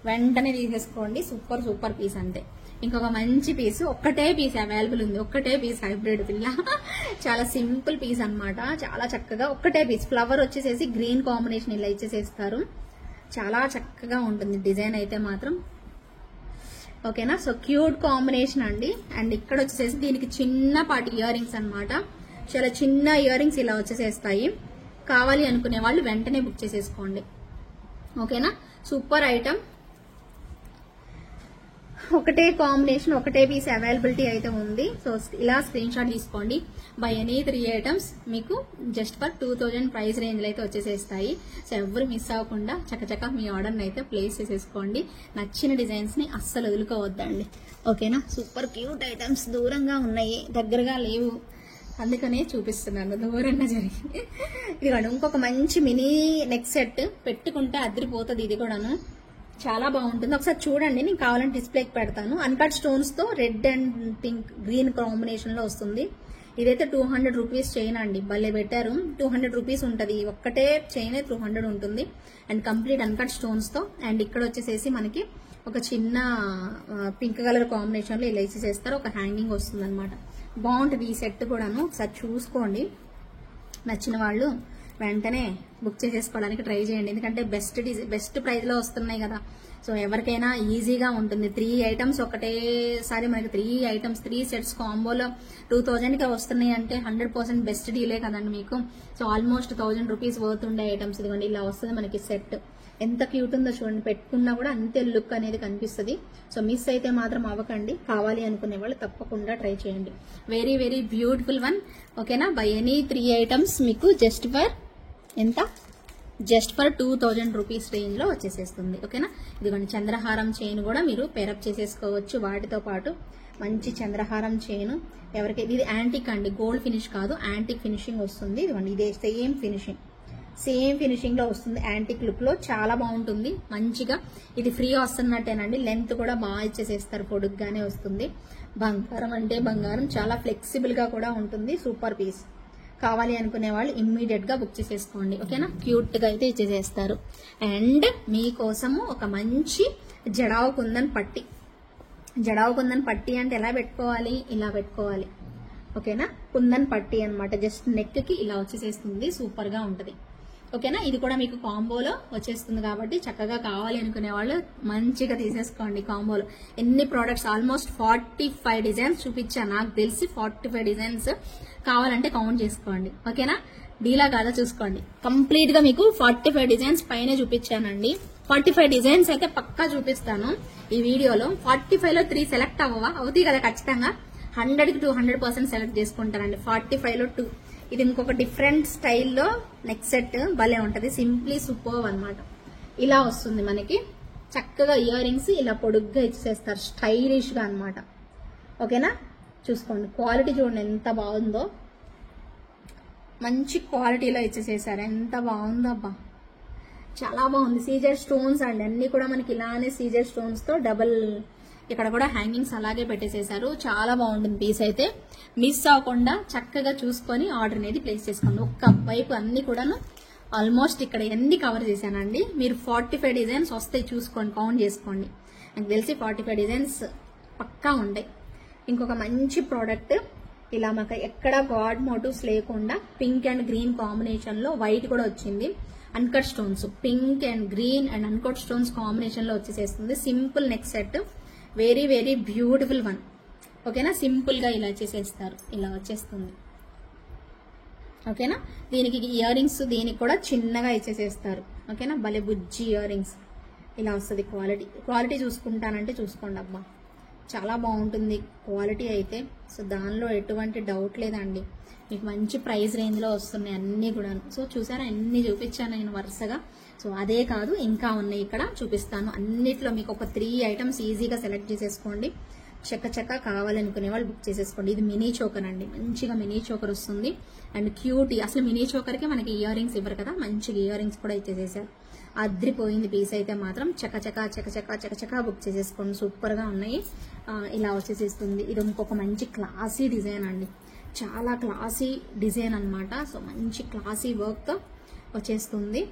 వెంటనే తీసేసుకోండి. సూపర్ పీస్ అంతే. ఇంకొక మంచి పీస్, ఒక్కటే పీస్ అవైలబుల్ ఉంది, ఒక్కటే పీస్ హైబ్రిడ్ పిల్ల, చాలా సింపుల్ పీస్ అన్నమాట, చాలా చక్కగా ఒక్కటే పీస్. ఫ్లవర్ వచ్చేసేసి గ్రీన్ కాంబినేషన్ ఇలా ఇచ్చేసేస్తారు, చాలా చక్కగా ఉంటుంది డిజైన్ అయితే మాత్రం, ఓకేనా. సో క్యూట్ కాంబినేషన్ అండి. అండ్ ఇక్కడ వచ్చేసేసి దీనికి చిన్నపాటి ఇయర్ రింగ్స్ అనమాట, చాలా చిన్న ఇయర్ రింగ్స్ ఇలా వచ్చేసేస్తాయి. కావాలి అనుకునే వాళ్ళు వెంటనే బుక్ చేసేసుకోండి, ఓకేనా. సూపర్ ఐటమ్, ఒకటే కాంబినేషన్, ఒకటే పీస్ అవైలబిలిటీ అయితే ఉంది. సో ఇలా స్క్రీన్ షాట్ తీసుకోండి. బై ఎనీ 3 ఐటమ్స్ మీకు జస్ట్ ఫర్ 2000 ప్రైస్ రేంజ్ లో అయితే వచ్చేసేస్తాయి. సో ఎవరు మిస్ అవ్వకుండా చక్కచక్క మీ ఆర్డర్ని అయితే ప్లేస్ చేసేసుకోండి. నచ్చిన డిజైన్స్ ని అస్సలు వదులుకోవద్దండి, ఓకేనా. సూపర్ క్యూట్ ఐటమ్స్ దూరంగా ఉన్నాయి, దగ్గరగా లేవు, అందుకనే చూపిస్తున్నాను దూరంగా జరిగి. ఇదిగోండి ఇంకొక మంచి మినీ నెక్ సెట్, పెట్టుకుంటే అదిరిపోతుంది ఇది కూడాను, చాలా బాగుంటుంది. ఒకసారి చూడండి, నేను కావాలంటే డిస్ప్లేకి పెడతాను. అన్కట్ స్టోన్స్ తో red and pink green combination లో వస్తుంది. ఇదైతే 200 రూపీస్ చైన్ అండి, భలే పెట్టారు. 200 రూపీస్ ఉంటుంది, ఒక్కటే చైన్ 200 ఉంటుంది. అండ్ కంప్లీట్ అన్కట్ స్టోన్స్ తో. అండ్ ఇక్కడ వచ్చేసేసి మనకి ఒక చిన్న పింక్ కలర్ కాంబినేషన్ లో ఇలా ఇచ్చేసేస్తారు, ఒక హ్యాంగింగ్ వస్తుంది అనమాట. బాగుంటుంది ఈ సెట్ కూడాను, ఒకసారి చూసుకోండి. నచ్చిన వాళ్ళు వెంటనే బుక్ చేసేసుకోవడానికి ట్రై చేయండి, ఎందుకంటే బెస్ట్ ప్రైస్ లో వస్తున్నాయి కదా. సో ఎవరికైనా ఈజీగా ఉంటుంది. 3 ఐటమ్స్ ఒకటేసారి మనకి 3 సెట్స్ కాంబోలో 2000 కి వస్తున్నాయి అంటే 100% బెస్ట్ డీలే కదండి మీకు. సో ఆల్మోస్ట్ 1000 రూపీస్ వర్త్ ఉండే ఐటమ్స్ ఇదిగోండి ఇలా వస్తుంది మనకి సెట్. ఎంత క్యూట్ ఉందో చూడండి, పెట్టుకున్నా కూడా అంతే లుక్ అనేది కనిపిస్తుంది. సో మిస్ అయితే మాత్రం అవ్వకండి, కావాలి అనుకునే వాళ్ళు తప్పకుండా ట్రై చేయండి. వెరీ వెరీ బ్యూటిఫుల్ వన్, ఓకేనా. బై ఎనీ 3 ఐటమ్స్ మీకు జస్ట్ ఫర్ 2000 రూపీస్ రేంజ్ లో వచ్చేసేస్తుంది, ఓకేనా. ఇదిగోండి చంద్రహారం చైన్ కూడా మీరు పేరప్ చేసేసుకోవచ్చు వాటితో పాటు. మంచి చంద్రహారం చైన్, ఎవరికి ఇది యాంటిక్ అండి, గోల్డ్ ఫినిష్ కాదు, యాంటిక్ ఫినిషింగ్ వస్తుంది. ఇదిగోండి ఇదే సేమ్ ఫినిషింగ్ లో వస్తుంది, యాంటిక్ లుక్ లో చాలా బాగుంటుంది. మంచిగా ఇది ఫ్రీ వస్తున్నట్టేనండి, లెంత్ కూడా బాగా ఇచ్చేసేస్తారు, పొడుగ్గానే వస్తుంది. బంగారం అంటే బంగారం, చాలా ఫ్లెక్సిబుల్ గా కూడా ఉంటుంది. Super piece. కావాలి అనుకునే వాళ్ళు ఇమ్మీడియట్ గా బుక్ చేసేసుకోండి, ఓకేనా. క్యూట్ గా అయితే ఇచ్చేసేస్తారు. అండ్ మీకోసము ఒక మంచి జడావు కుందన్ పట్టి అంటే ఎలా పెట్టుకోవాలి, ఇలా పెట్టుకోవాలి, ఓకేనా. కుందన్ పట్టి అన్నమాట, జస్ట్ నెక్ కి ఇలా వచ్చేసేస్తుంది, సూపర్ గా ఉంటది, ఓకేనా. ఇది కూడా మీకు కాంబోలో వచ్చేస్తుంది కాబట్టి చక్కగా కావాలి అనుకునే వాళ్ళు మంచిగా తీసేసుకోండి కాంబోలో. ఎన్ని ప్రోడక్ట్స్, ఆల్మోస్ట్ 45 డిజైన్స్ చూపించాను, నాకు తెలిసి 45 డిజైన్స్. కావాలంటే కౌంట్ చేసుకోండి, ఓకేనా. డీలా కాదా చూసుకోండి. కంప్లీట్ గా మీకు 45 డిజైన్స్ పైన చూపించానండి. 45 డిజైన్స్ అయితే పక్కా చూపిస్తాను ఈ వీడియోలో. 45 లో 3 సెలెక్ట్ అవుతాయి కదా ఖచ్చితంగా. 100కి 200% సెలెక్ట్ చేసుకుంటానండి. 45 లో 2. ఇది ఇంకొక డిఫరెంట్ స్టైల్లో నెక్ సెట్, భలే ఉంటది, సింప్లీ సూపర్బ్ అన్నమాట. ఇలా వస్తుంది మనకి, చక్కగా ఇయర్ రింగ్స్ ఇలా పొడుగ్గా ఇచ్చేస్తారు, స్టైలిష్ గా అన్నమాట, ఓకేనా. చూసుకోండి క్వాలిటీ చూడండి ఎంత బాగుందో, మంచి క్వాలిటీలో ఇచ్చేసేసారు, ఎంత బాగుందో అబ్బా, చాలా బాగుంది. సీజర్ స్టోన్స్ అండి, అన్ని కూడా మనకి ఇలానే సీజర్ స్టోన్స్ తో డబల్ ఇక్కడ కూడా హ్యాంగింగ్స్ అలాగే పెట్టేసేసారు. చాలా బాగుంటుంది పీస్ అయితే. మిస్ అవ్వకుండా చక్కగా చూసుకొని ఆర్డర్ అనేది ప్లేస్ చేసుకోండి. ఒక్క వైపు అన్ని కూడాను ఆల్మోస్ట్ ఇక్కడ ఎన్ని కవర్ చేశానండి. మీరు 45 డిజైన్స్ వస్తాయి, చూసుకోండి, కౌంట్ చేసుకోండి. నాకు తెలిసి 45 డిజైన్స్ పక్కా ఉంటాయి. ఇంకొక మంచి ప్రోడక్ట్, ఇలా మాకు ఎక్కడ గాడ్ మోటివ్స్ లేకుండా పింక్ అండ్ గ్రీన్ కాంబినేషన్ లో వైట్ కూడా వచ్చింది. Uncut stones, pink and green and uncut stones combination లో వచ్చేసేస్తుంది. Simple neck set, very very beautiful one. ఓకేనా, సింపుల్ గా ఇలా చేసేస్తారు, ఇలా వచ్చేస్తుంది. ఓకేనా, దీనికి ఇయర్ రింగ్స్ దీనికి కూడా చిన్నగా ఇచ్చేసేస్తారు. ఓకేనా, భలే బుజ్జి ఇయర్ రింగ్స్ ఇలా వస్తుంది. క్వాలిటీ చూసుకుంటానంటే చూసుకోండి అబ్బా, చాలా బాగుంటుంది క్వాలిటీ అయితే. సో దానిలో ఎటువంటి డౌట్ లేదండి. మీకు మంచి ప్రైస్ రేంజ్ లో వస్తున్నాయి అన్ని కూడా. సో చూసారా, అన్ని చూపించాను నేను వరుసగా. సో అదే కాదు, ఇంకా ఉన్నాయి, ఇక్కడ చూపిస్తాను. అన్నిట్లో మీకు ఒక 3 ఐటమ్స్ ఈజీగా సెలెక్ట్ చేసేసుకోండి. చక్క కావాలనుకునే వాళ్ళు బుక్ చేసేసుకోండి. ఇది మినీ చోకర్ అండి, మంచిగా మినీ చోకర్ వస్తుంది. అండ్ క్యూటీ, అసలు మినీ చోకర్కి మనకి ఇయర్ రింగ్స్ ఇవ్వరు కదా, మంచిగా ఇయర్ రింగ్స్ కూడా ఇచ్చేసేసారు. అద్రిపోయింది పీస్ అయితే మాత్రం. చక్క బుక్ చేసేసుకోండి, సూపర్ గా ఉన్నాయి. ఇలా వచ్చేసేస్తుంది. ఇది ఇంకొక మంచి క్లాసీ డిజైన్ అండి, చాలా క్లాసీ డిజైన్ అన్నమాట. సో మంచి క్లాసీ వర్క్ తో వచ్చేస్తుంది.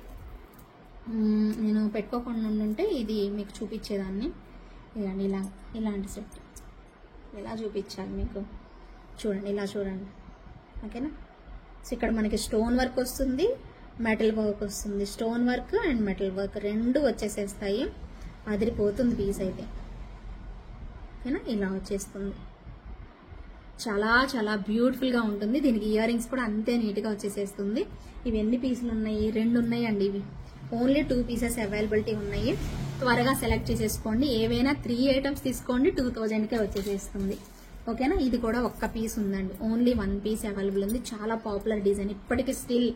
నేను పెట్టుకోకుండా ఉంటే ఇది మీకు చూపించేదాన్ని. ఇలాంటి ఇలాంటి సెట్ ఇలా చూపించాలి మీకు. చూడండి, ఇలా చూడండి. ఓకేనా, సో ఇక్కడ మనకి స్టోన్ వర్క్ వస్తుంది, మెటల్ వర్క్ వస్తుంది. Stone work and metal work రెండు వచ్చేసేస్తాయి. అదిరిపోతుంది పీస్ అయితే. ఓకేనా, ఇలా వచ్చేస్తుంది. చాలా బ్యూటిఫుల్ గా ఉంటుంది. దీనికి ఇయర్ రింగ్స్ కూడా అంతే నీట్ గా వచ్చేసేస్తుంది. ఇవి ఎన్ని పీసులు ఉన్నాయి? 2 ఉన్నాయి అండి. ఇవి ఓన్లీ 2 పీసెస్ అవైలబిలిటీ ఉన్నాయి. త్వరగా సెలెక్ట్ చేసేసుకోండి. ఏవైనా 3 ఐటమ్స్ తీసుకోండి, 2000కే వచ్చేసేస్తుంది. ఓకేనా, ఇది కూడా ఒక్క పీస్ ఉందండి, ఓన్లీ 1 పీస్ అవైలబుల్ ఉంది. చాలా పాపులర్ డిజైన్, ఇప్పటికీ స్టిల్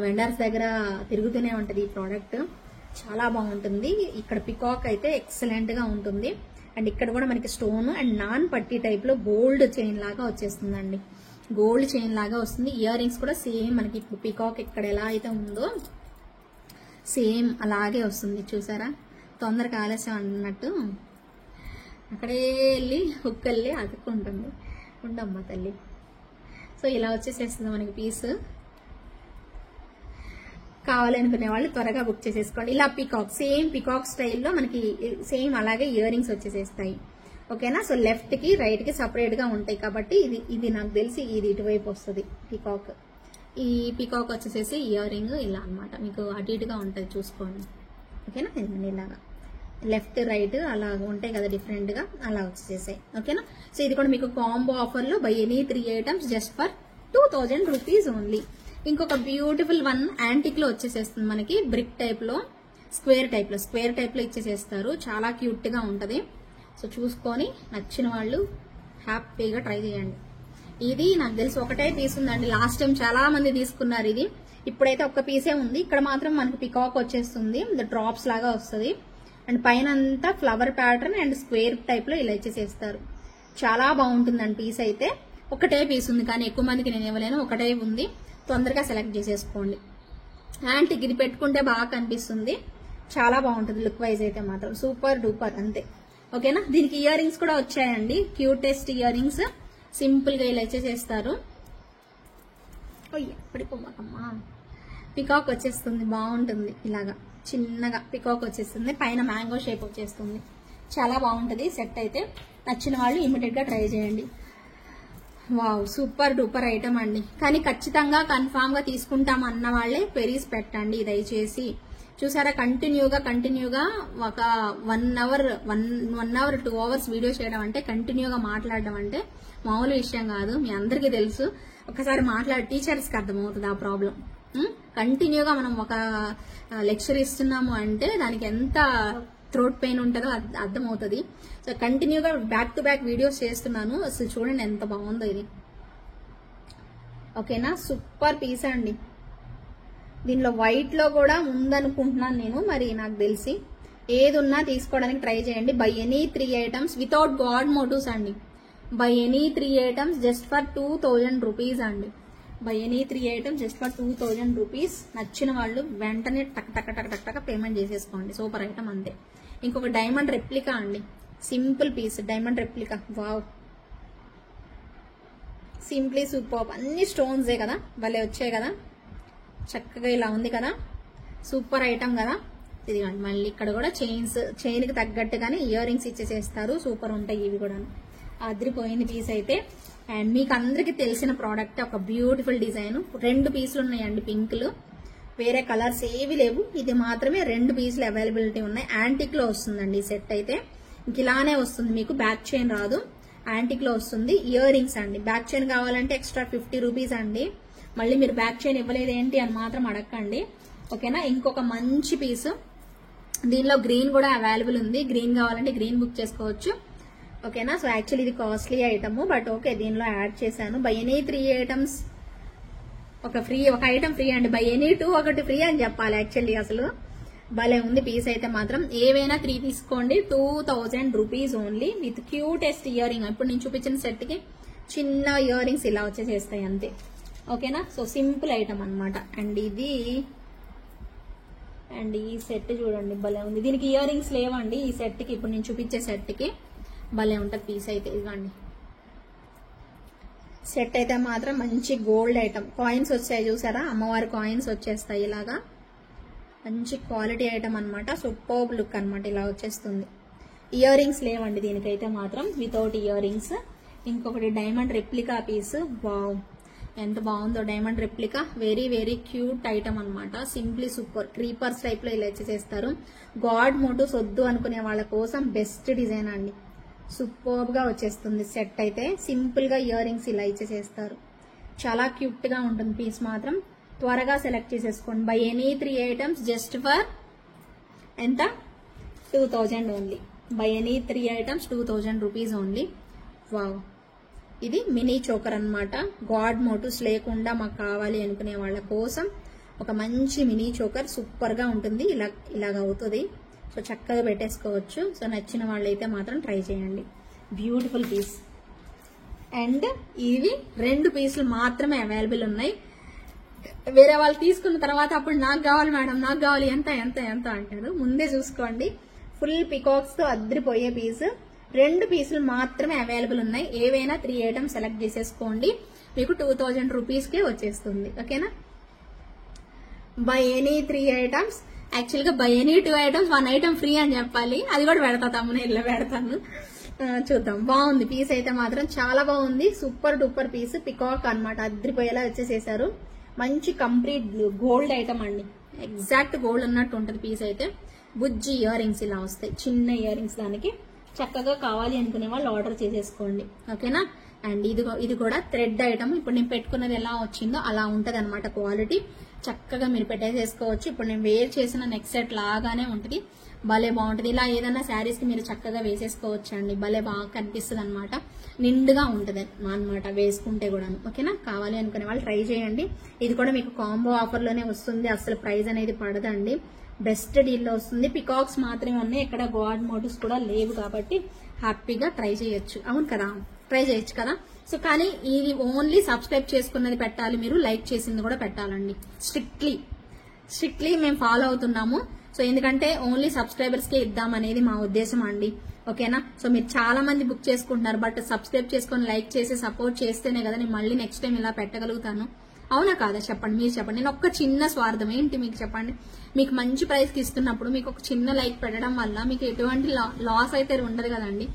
వెండర్స్ దగ్గర తిరుగుతూనే ఉంటది ఈ ప్రోడక్ట్. చాలా బాగుంటుంది. ఇక్కడ పికాక్ అయితే ఎక్సలెంట్ గా ఉంటుంది. అండ్ ఇక్కడ కూడా మనకి స్టోన్ అండ్ నాన్ పట్టీ టైప్ లో గోల్డ్ చైన్ లాగా వచ్చేస్తుందండి. గోల్డ్ చైన్ లాగా వస్తుంది. ఇయర్ రింగ్స్ కూడా సేమ్ మనకి ఇప్పుడు పికాక్ ఇక్కడ ఎలా అయితే ఉందో సేమ్ అలాగే వస్తుంది. చూసారా, తొందరగా ఆలస్యం అన్నట్టు అక్కడే వెళ్ళి హుక్కెళ్ళి అతుక్కుంటుంది. ఉండమ్మా తల్లి. సో ఇలా వచ్చేసేస్తుంది మనకి పీస్. కావాలనుకునే వాళ్ళు త్వరగా బుక్ చేసేసుకోండి. ఇలా పికాక్, సేమ్ పికాక్ స్టైల్లో మనకి సేమ్ అలాగే ఇయర్ రింగ్స్ వచ్చేసేస్తాయి. ఓకేనా, సో లెఫ్ట్ కి రైట్ కి సపరేట్ గా ఉంటాయి కాబట్టి ఇది నాకు తెలిసి ఇది ఇటువైపు వస్తుంది పికాక్. ఈ పికాక్ వచ్చేసేసి ఇయర్ రింగ్ ఇలా అన్నమాట, మీకు అటు ఇటుగా ఉంటుంది చూసుకోండి. ఓకేనా, ఇలాగా లెఫ్ట్ రైట్ అలా ఉంటాయి కదా డిఫరెంట్ గా, అలా వచ్చేసాయి. ఓకేనా, సో ఇది కూడా మీకు కాంబో ఆఫర్ లో by any 3 items just for 2000 rupees only. ఇంకొక బ్యూటిఫుల్ వన్ యాంటిక్ లో వచ్చేసేస్తుంది మనకి. బ్రిక్ టైప్ లో స్క్వేర్ టైప్ లో ఇచ్చేసేస్తారు. చాలా క్యూట్ గా ఉంటది. సో చూసుకొని నచ్చిన వాళ్ళు హ్యాపీగా ట్రై చేయండి. ఇది నాకు తెలిసి ఒకటే పీస్ ఉందండి. లాస్ట్ టైం చాలా మంది తీసుకున్నారు ఇది. ఇప్పుడైతే ఒక్క పీసే ఉంది. ఇక్కడ మాత్రం మనకి పికాక్ వచ్చేస్తుంది, డ్రాప్స్ లాగా వస్తుంది. అండ్ పైన అంతా flower pattern and square type లో ఇలా ఇచ్చేసేస్తారు. చాలా బాగుంటుందండి పీస్ అయితే. ఒకటే పీస్ ఉంది కానీ ఎక్కువ మందికి నేను ఇవ్వలేను, ఒకటే ఉంది. తొందరగా సెలెక్ట్ చేసేసుకోండి. యాంటిక్ ఇది పెట్టుకుంటే బాగా కనిపిస్తుంది, చాలా బాగుంటుంది లుక్ వైజ్ అయితే మాత్రం సూపర్ డూపర్ అంతే. ఓకేనా, దీనికి ఇయర్ రింగ్స్ కూడా వచ్చాయండి, క్యూటెస్ట్ ఇయర్ రింగ్స్. సింపుల్ గా ఇలా చేసేస్తారు. పడిపోమాకమ్మా. పికాక్ వచ్చేస్తుంది, బాగుంటుంది. ఇలాగా చిన్నగా పికాక్ వచ్చేస్తుంది, పైన మ్యాంగో షేప్ వచ్చేస్తుంది. చాలా బాగుంటుంది సెట్ అయితే. నచ్చిన వాళ్ళు ఇమీడియట్ గా ట్రై చేయండి. వావ్, సూపర్ డూపర్ ఐటమ్ అండి. కానీ ఖచ్చితంగా కన్ఫామ్ గా తీసుకుంటాం అన్న వాళ్ళే పెరీస్ పెట్టండి దయచేసి. చూసారా, కంటిన్యూగా ఒక 1 అవర్ 2 అవర్స్ వీడియో చేయడం అంటే, కంటిన్యూగా మాట్లాడడం అంటే మామూలు విషయం కాదు. మీ అందరికీ తెలుసు. ఒకసారి టీచర్స్కి అర్థమవుతుంది ఆ ప్రాబ్లం. కంటిన్యూగా మనం ఒక లెక్చర్ ఇస్తున్నాము అంటే దానికి ఎంత థ్రోట్ పెయిన్ ఉంటుందో అర్థమవుతుంది. సో కంటిన్యూగా బ్యాక్ టు బ్యాక్ వీడియోస్ చేస్తున్నాను. అసలు చూడండి ఎంత బాగుందో ఇది. ఓకేనా, సూపర్ పీస్ అండి. దీనిలో వైట్ లో కూడా ఉందనుకుంటున్నాను నేను, మరి నాకు తెలిసి. ఏది ఉన్నా తీసుకోవడానికి ట్రై చేయండి. Buy any 3 items without god motifs అండి. Buy any 3 items just for 2000 rupees అండి. Buy any 3 items just for 2000 rupees. నచ్చిన వాళ్ళు వెంటనే టక్ టక్ టక్ టక్ టక్ పేమెంట్ చేసేసుకోండి. సూపర్ ఐటమ్ అంతే. ఇంకొక డైమండ్ రెప్లికా అండి, simple piece diamond replica. Wow, simply super. అన్ని స్టోన్సే కదా, భలే వచ్చాయి కదా, చక్కగా ఇలా ఉంది కదా, సూపర్ ఐటమ్ కదా. ఇదిగోండి మళ్ళీ ఇక్కడ కూడా చైన్కి తగ్గట్టుగానే ఇయర్ రింగ్స్ ఇచ్చేసేస్తారు. సూపర్ ఉంటాయి ఇవి కూడా, అదిరిపోయింది పీస్ అయితే. అండ్ మీకు అందరికి తెలిసిన ప్రోడక్ట్, ఒక బ్యూటిఫుల్ డిజైన్. 2 పీసులు ఉన్నాయండి పింక్లు, వేరే కలర్స్ ఏవి లేవు. ఇది మాత్రమే 2 పీసులు అవైలబిలిటీ ఉన్నాయి. యాంటిక్ లో వస్తుందండి ఈ సెట్ అయితే. ఇంక ఇలానే వస్తుంది మీకు, బ్యాక్ చైన్ రాదు, యాంటిక్ లో వస్తుంది. ఇయర్ రింగ్స్ అండి, బ్యాక్ చైన్ కావాలంటే ఎక్స్ట్రా 50 రూపీస్ అండి. మళ్ళీ మీరు బ్యాక్ చైన్ ఇవ్వలేదు ఏంటి అని మాత్రం అడగండి, ఓకేనా. ఇంకొక మంచి పీసు, దీనిలో గ్రీన్ కూడా అవైలబుల్ ఉంది. గ్రీన్ కావాలంటే గ్రీన్ బుక్ చేసుకోవచ్చు, ఓకేనా. సో యాక్చువల్లీ ఇది కాస్ట్లీ ఐటమ్, బట్ ఓకే దీనిలో యాడ్ చేశాను. బై ఎనీ 3 ఐటమ్స్ ఒక ఐటమ్ ఫ్రీ అండి. బై ఎనీ 2 ఒకటి ఫ్రీ అని చెప్పాలి యాక్చువల్లీ. అసలు భలే ఉంది పీస్ అయితే మాత్రం. ఏవైనా 3 తీసుకోండి, 2000 rupees only, with cutest ear ring. ఇప్పుడు నేను చూపించిన సెట్ కి చిన్న ఇయర్ రింగ్స్ ఇలా వచ్చేసేస్తాయి అంతే, ఓకేనా. సో సింపుల్ ఐటమ్ అనమాట. అండ్ ఈ సెట్ చూడండి భలే ఉంది. దీనికి ఇయర్ రింగ్స్ లేవండి ఈ సెట్ కి, ఇప్పుడు నేను చూపించే సెట్ కి. భలే ఉంటుంది పీస్ అయితే. ఇదిగోండి సెట్ అయితే మాత్రం మంచి గోల్డ్ ఐటమ్. కాయిన్స్ వచ్చాయి చూసారా, అమ్మవారి కాయిన్స్ వచ్చేస్తాయి ఇలాగా. మంచి క్వాలిటీ ఐటమ్ అనమాట, సూపర్బ్ లుక్ అనమాట, ఇలా వచ్చేస్తుంది. ఇయర్ రింగ్స్ లేవండి దీనికైతే మాత్రం, వితౌట్ ఇయర్ రింగ్స్. ఇంకొకటి డైమండ్ రెప్లికా పీస్. వావ్, ఎంత బాగుందో diamond replica. Very very cute item అనమాట, సింప్లీ సూపర్. క్రీపర్స్ టైప్ లో ఇలా ఇచ్చేసేస్తారు. గాడ్ మోటివ్స్ వద్దు అనుకునే వాళ్ళ కోసం బెస్ట్ డిజైన్ అండి, సూపర్బ్ గా వచ్చేస్తుంది సెట్ అయితే. సింపుల్ గా ఇయర్ రింగ్స్ ఇలా ఇచ్చేసేస్తారు, చాలా క్యూట్ గా ఉంటుంది పీస్ మాత్రం. త్వరగా సెలెక్ట్ చేసేసుకోండి. Buy any 3 items just for ఎంత, 2000 only. By any 3 items 2000 rupees only. Wow, ఇది మినీ చోకర్ అన్నమాట. గాడ్ మోటివ్స్ లేకుండా మాకు కావాలి అనుకునే వాళ్ళ కోసం ఒక మంచి మినీ చోకర్, సూపర్ గా ఉంటుంది. ఇలాగ అవుతుంది, సో చక్కగా పెట్టేసుకోవచ్చు. సో నచ్చిన వాళ్ళైతే మాత్రం ట్రై చేయండి. Beautiful piece. అండ్ ఇవి 2 పీసులు మాత్రమే అవైలబుల్ ఉన్నాయి. వేరే వాళ్ళు తీసుకున్న తర్వాత అప్పుడు నాకు కావాలి మేడం, నాకు కావాలి, ఎంత ఎంత ఎంత అంటారు. ముందే చూసుకోండి. ఫుల్ పికాక్స్ తో అద్దరిపోయే పీస్. 2 పీసులు మాత్రమే అవైలబుల్ ఉన్నాయి. ఏవైనా 3 ఐటమ్స్ సెలెక్ట్ చేసేసుకోండి, మీకు 2000 రూపీస్ కే వచ్చేస్తుంది, ఓకేనా. బై ఎనీ 3 ఐటమ్స్, యాక్చువల్ గా by any 2 items 1 item free అని చెప్పాలి. అది కూడా పెడతా, తమ్మునేల్లో పెడతాను, చూద్దాం. బాగుంది పీస్ అయితే మాత్రం, చాలా బాగుంది. సూపర్ డూపర్ పీస్, పికాక్ అన్నమాట, అద్దరిపోయేలా వచ్చేసేసారు. మంచి కంప్లీట్ గోల్డ్ ఐటమ్ అండి, ఎగ్జాక్ట్ గోల్డ్ అన్నట్టు ఉంటుంది పీస్ అయితే. బుజ్జి ఇయర్ రింగ్స్ ఇలా వస్తాయి, చిన్న ఇయర్ రింగ్స్. దానికి చక్కగా కావాలి అనుకునే వాళ్ళు ఆర్డర్ చేసేసుకోండి, ఓకేనా. అండ్ ఇది కూడా థ్రెడ్ ఐటమ్. ఇప్పుడు నేను పెట్టుకున్నది ఎలా వచ్చిందో అలా ఉంటది అనమాట క్వాలిటీ. చక్కగా మీరు పెట్టేసేసుకోవచ్చు. ఇప్పుడు నేను వేర్ చేసిన నెక్ సెట్ లాగానే ఉంటుంది, భలే బాగుంటుంది. ఇలా ఏదైనా శారీస్ కి మీరు చక్కగా వేసేసుకోవచ్చు అండి, భలే బాగా కనిపిస్తుంది అనమాట, నిండుగా ఉంటుంది అనమాట వేసుకుంటే కూడా, ఓకేనా. కావాలి అనుకునే వాళ్ళు ట్రై చేయండి. ఇది కూడా మీకు కాంబో ఆఫర్ లోనే వస్తుంది, అసలు ప్రైస్ అనేది పడదండి, బెస్ట్ డీల్ లో వస్తుంది. పికాక్స్ మాత్రమే ఉన్నాయి, ఇక్కడ గాడ్ మోటివ్స్ కూడా లేవు కాబట్టి హ్యాపీగా ట్రై చేయొచ్చు. అవును కదా, ట్రై చేయొచ్చు కదా. సో కానీ ఇది ఓన్లీ సబ్స్క్రైబ్ చేసుకున్నది పెట్టాలి, మీరు లైక్ చేసింది కూడా పెట్టాలండి. స్ట్రిక్ట్లీ మేము ఫాలో అవుతున్నాము. సో ఎందుకంటే ఓన్లీ సబ్స్క్రైబర్స్ కే ఇద్దామనేది మా ఉద్దేశం అండి, ఓకేనా. సో మీరు చాలా మంది బుక్ చేసుకుంటున్నారు, బట్ సబ్స్క్రైబ్ చేసుకొని లైక్ చేసి సపోర్ట్ చేస్తేనే కదా నేను మళ్ళీ నెక్స్ట్ టైం ఇలా పెట్టగలుగుతాను. అవునా కాదా చెప్పండి, మీరు చెప్పండి. నేను ఒక్క చిన్న స్వార్థం ఏంటి మీకు చెప్పండి, మీకు మంచి ప్రైస్ కి ఇస్తున్నప్పుడు మీకు ఒక చిన్న లైక్ పెట్టడం వల్ల మీకు ఎటువంటి లాస్ అయితే ఉండదు కదండి.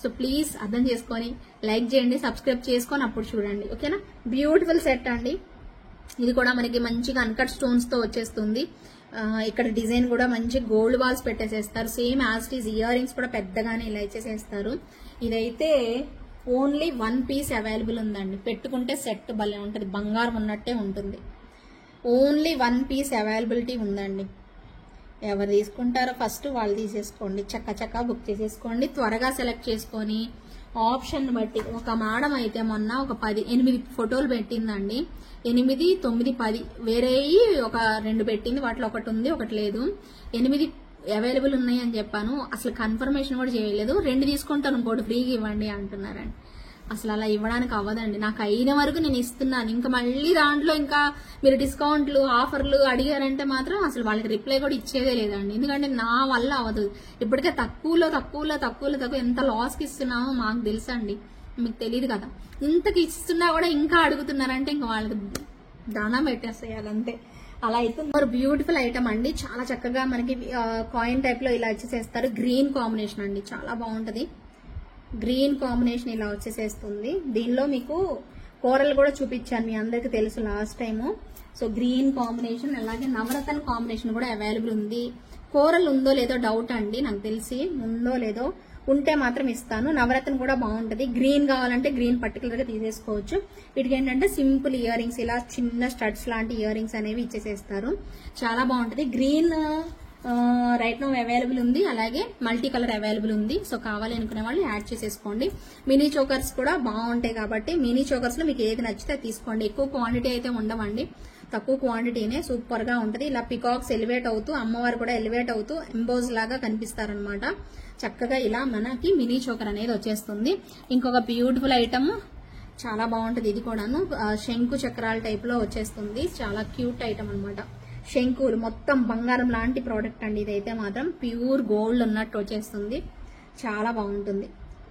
సో ప్లీజ్ అర్థం చేసుకొని లైక్ చేయండి, సబ్స్క్రైబ్ చేసుకొని అప్పుడు చూడండి, ఓకేనా. బ్యూటిఫుల్ సెట్ అండి. ఇది కూడా మనకి మంచిగా అన్కట్ స్టోన్స్ తో వచ్చేస్తుంది. ఇక్కడ డిజైన్ కూడా మంచి గోల్డ్ బాల్స్ పెట్టేసేస్తారు, same as it is. Earrings కూడా పెద్దగానే ఇలా ఇచ్చేసేస్తారు. ఇదైతే ఓన్లీ 1 పీస్ అవైలబుల్ ఉందండి, పెట్టుకుంటే సెట్ భలే ఉంటుంది, బంగారం ఉన్నట్టే ఉంటుంది. ఓన్లీ 1 పీస్ అవైలబిలిటీ ఉందండి. ఎవరు తీసుకుంటారో ఫస్ట్ వాళ్ళు తీసేసుకోండి, చక్క బుక్ చేసేసుకోండి. త్వరగా సెలెక్ట్ చేసుకొని ఆప్షన్ బట్టి. ఒక మేడం అయితే మొన్న ఒక 8 ఫోటోలు పెట్టిందండి, 8, 9, 10 వేరే ఒక 2 పెట్టింది, వాటిలో ఒకటి ఉంది ఒకటి లేదు. 8 అవైలబుల్ ఉన్నాయి అని చెప్పాను, అసలు కన్ఫర్మేషన్ కూడా చేయలేదు. 2 తీసుకుంటాను ఇంకోటి ఫ్రీగా ఇవ్వండి అంటున్నారండి. అసలు అలా ఇవ్వడానికి అవ్వదండి. నాకు అయిన వరకు నేను ఇస్తున్నాను. ఇంకా మళ్ళీ దాంట్లో ఇంకా మీరు డిస్కౌంట్లు ఆఫర్లు అడిగారంటే మాత్రం అసలు వాళ్ళకి రిప్లై కూడా ఇచ్చేదే లేదండి. ఎందుకంటే నా వల్ల అవ్వదు. ఇప్పటికే తక్కువలో ఎంత లాస్కి ఇస్తున్నామో మాకు తెలుసండి, మీకు తెలియదు కదా. ఇంతకి ఇస్తున్నా కూడా ఇంకా అడుగుతున్నారంటే ఇంకా వాళ్ళకి దానా పెట్టేసేయాలి అంతే. అలా అయితే మరి బ్యూటిఫుల్ ఐటమ్ అండి. చాలా చక్కగా మనకి కాయిన్ టైప్ లో ఇలా వచ్చేసేస్తారు. గ్రీన్ కాంబినేషన్ అండి, చాలా బాగుంటది. గ్రీన్ కాంబినేషన్ ఇలా వచ్చేసేస్తుంది. దీనిలో మీకు కూరలు కూడా చూపించాను, మీ అందరికి తెలుసు last time. So green combination, అలాగే నవరత్న కాంబినేషన్ కూడా అవైలబుల్ ఉంది. కూరలు ఉందో లేదో డౌట్ అండి, నాకు తెలిసి ఉందో లేదో, ఉంటే మాత్రం ఇస్తాను. నవరత్న కూడా బాగుంటది. గ్రీన్ కావాలంటే గ్రీన్ పర్టికులర్ గా తీసేసుకోవచ్చు. వీటికి ఏంటంటే సింపుల్ ఇయర్ రింగ్స్, ఇలా చిన్న స్టడ్స్ లాంటి ఇయర్ రింగ్స్ అనేవి ఇచ్చేసేస్తారు. చాలా బాగుంటది. గ్రీన్ రైట్ నో అవైలబుల్ ఉంది, అలాగే మల్టీ కలర్ అవైలబుల్ ఉంది. సో కావాలి అనుకునే వాళ్ళు యాడ్ చేసేసుకోండి. మినీ చోకర్స్ కూడా బాగుంటాయి కాబట్టి మినీ చోకర్స్ లో మీకు ఏది నచ్చితే తీసుకోండి. ఎక్కువ క్వాంటిటీ అయితే ఉండవండి, తక్కువ క్వాంటిటీనే. సూపర్ గా ఉంటది. ఇలా పికాక్స్ ఎలివేట్ అవుతూ, అమ్మవారు కూడా ఎలివేట్ అవుతూ ఎంబోజ్ లాగా కనిపిస్తారనమాట. చక్కగా ఇలా మనకి మినీ చోకర్ అనేది వచ్చేస్తుంది. ఇంకొక బ్యూటిఫుల్ ఐటమ్, చాలా బాగుంటది. ఇది కూడాను శంకు చక్రాల టైప్ లో వచ్చేస్తుంది. చాలా క్యూట్ ఐటమ్ అనమాట. శంకులు మొత్తం బంగారం లాంటి ప్రోడక్ట్ అండి. ఇదైతే మాత్రం ప్యూర్ గోల్డ్ ఉన్నట్టు వచ్చేస్తుంది. చాలా బాగుంటుంది.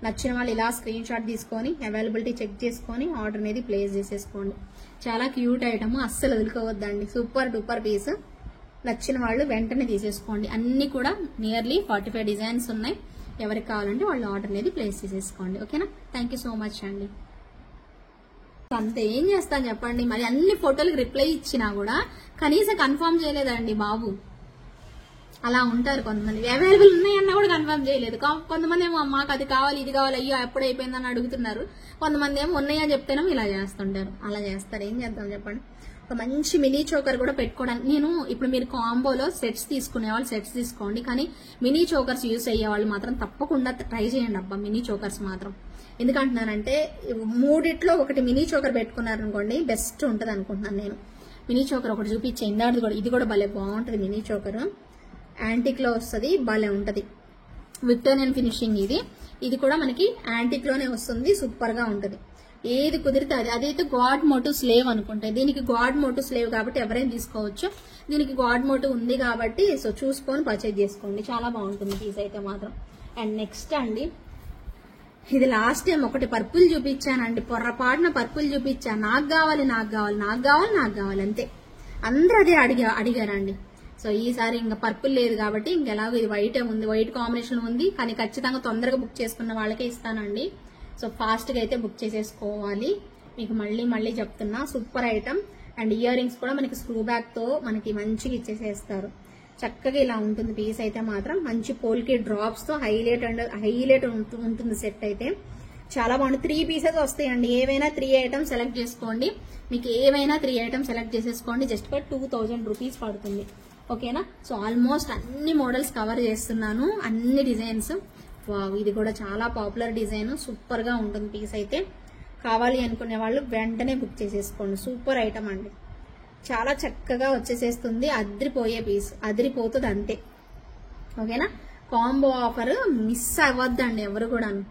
నచ్చిన వాళ్ళు ఇలా స్క్రీన్ షాట్ తీసుకొని అవైలబిలిటీ చెక్ చేసుకొని ఆర్డర్ అనేది ప్లేస్ చేసేసుకోండి. చాలా క్యూట్ ఐటమ్, అస్సలు వదులుకోవద్దండి. Super duper piece. నచ్చిన వాళ్ళు వెంటనే తీసేసుకోండి. అన్ని కూడా నియర్లీ 45 డిజైన్స్ ఉన్నాయి. ఎవరికి కావాలంటే వాళ్ళు ఆర్డర్ అనేది ప్లేస్ చేసేసుకోండి. ఓకేనా? థ్యాంక్ యూ సో మచ్ అండి. అంతే, ఏం చేస్తాను చెప్పండి. మరి అన్ని ఫోటోలకు రిప్లై ఇచ్చినా కూడా కనీసం కన్ఫర్మ్ చేయలేదండి బాబు. అలా ఉంటారు కొంతమంది. అవైలబుల్ ఉన్నాయన్నా కూడా కన్ఫర్మ్ చేయలేదు. కొంతమంది ఏమో మాకు అది కావాలి ఇది కావాలి, అయ్యో ఎప్పుడు అయిపోయిందని అడుగుతున్నారు. కొంతమంది ఏమో ఉన్నాయని చెప్తేనేమో ఇలా చేస్తుంటారు. అలా చేస్తారు, ఏం చేద్దాం చెప్పండి. ఒక మంచి మినీ చోకర్ కూడా పెట్టుకోవడానికి నేను ఇప్పుడు మీరు కాంబోలో సెట్స్ తీసుకునే వాళ్ళు సెట్స్ తీసుకోండి. కానీ మినీ చోకర్స్ యూస్ అయ్యే వాళ్ళు మాత్రం తప్పకుండా ట్రై చేయండి అబ్బా మినీ చోకర్స్ మాత్రం. ఎందుకంటున్నానంటే మూడిట్లో ఒకటి మినీ చోకర్ పెట్టుకున్నారనుకోండి బెస్ట్ ఉంటుంది అనుకుంటున్నాను నేను. మినీ చోకర్ ఒకటి చూపించే ఇందాది కూడా, ఇది కూడా భలే బాగుంటుంది. మినీ చోకర్ యాంటిక్ లో వస్తుంది, భలే ఉంటది. విక్టోరియన్ ఫినిషింగ్ ఇది. ఇది కూడా మనకి యాంటిక్ లోనే వస్తుంది, సూపర్ గా ఉంటది. ఏది కుదిరితే అది. అదైతే గాడ్ మోటివ్ స్లేవ్ అనుకుంటే, దీనికి గాడ్ మోటివ్ స్లేవ్ కాబట్టి ఎవరైనా తీసుకోవచ్చు. దీనికి గాడ్ మోటివ్ ఉంది కాబట్టి సో చూసుకొని పర్చేజ్ చేసుకోండి. చాలా బాగుంటుంది పీస్ అయితే మాత్రం. అండ్ నెక్స్ట్ అండి, ఇది లాస్ట్ టైం ఒకటి పర్పుల్ చూపించానండి, పొర్రపాటున పర్పుల్ చూపించాను. నాకు కావాలి అంతే. అందరూ అదే అడిగారండి. సో ఈసారి ఇంకా పర్పుల్ లేదు కాబట్టి ఇంకెలాగో ఇది వైట్ ఉంది, వైట్ కాంబినేషన్ ఉంది. కానీ ఖచ్చితంగా తొందరగా బుక్ చేసుకున్న వాళ్ళకే ఇస్తానండి. సో ఫాస్ట్ గా అయితే బుక్ చేసేసుకోవాలి. మీకు మళ్ళీ చెప్తున్నా, super item. And ear rings కూడా మనకి స్క్రూ బ్యాక్ తో మనకి మంచిగా ఇచ్చేసేస్తారు. చక్కగా ఇలా ఉంటుంది పీస్ అయితే మాత్రం. మంచి పోల్కి డ్రాప్స్ తో హైలైట్ ఉంటుంది సెట్ అయితే. చాలా బాగుంది. 3 పీసెస్ వస్తాయండి. ఏవైనా 3 ఐటమ్స్ సెలెక్ట్ చేసుకోండి. మీకు ఏవైనా 3 ఐటమ్స్ సెలెక్ట్ చేసేసుకోండి. జస్ట్ ఫర్ 2000 రూపీస్ పడుతుంది. ఓకేనా? సో ఆల్మోస్ట్ అన్ని మోడల్స్ కవర్ చేస్తున్నాను, అన్ని డిజైన్స్. ఇది కూడా చాలా పాపులర్ డిజైన్, సూపర్ గా ఉంటుంది పీస్ అయితే. కావాలి అనుకునే వాళ్ళు వెంటనే బుక్ చేసేసుకోండి. సూపర్ ఐటమ్ అండి, చాలా చక్కగా వచ్చేసేస్తుంది. అదిరిపోయే పీస్, అదిరిపోతుంది అంతే. ఓకేనా? కాంబో ఆఫర్ మిస్ అవ్వద్దండి ఎవరు కూడాను.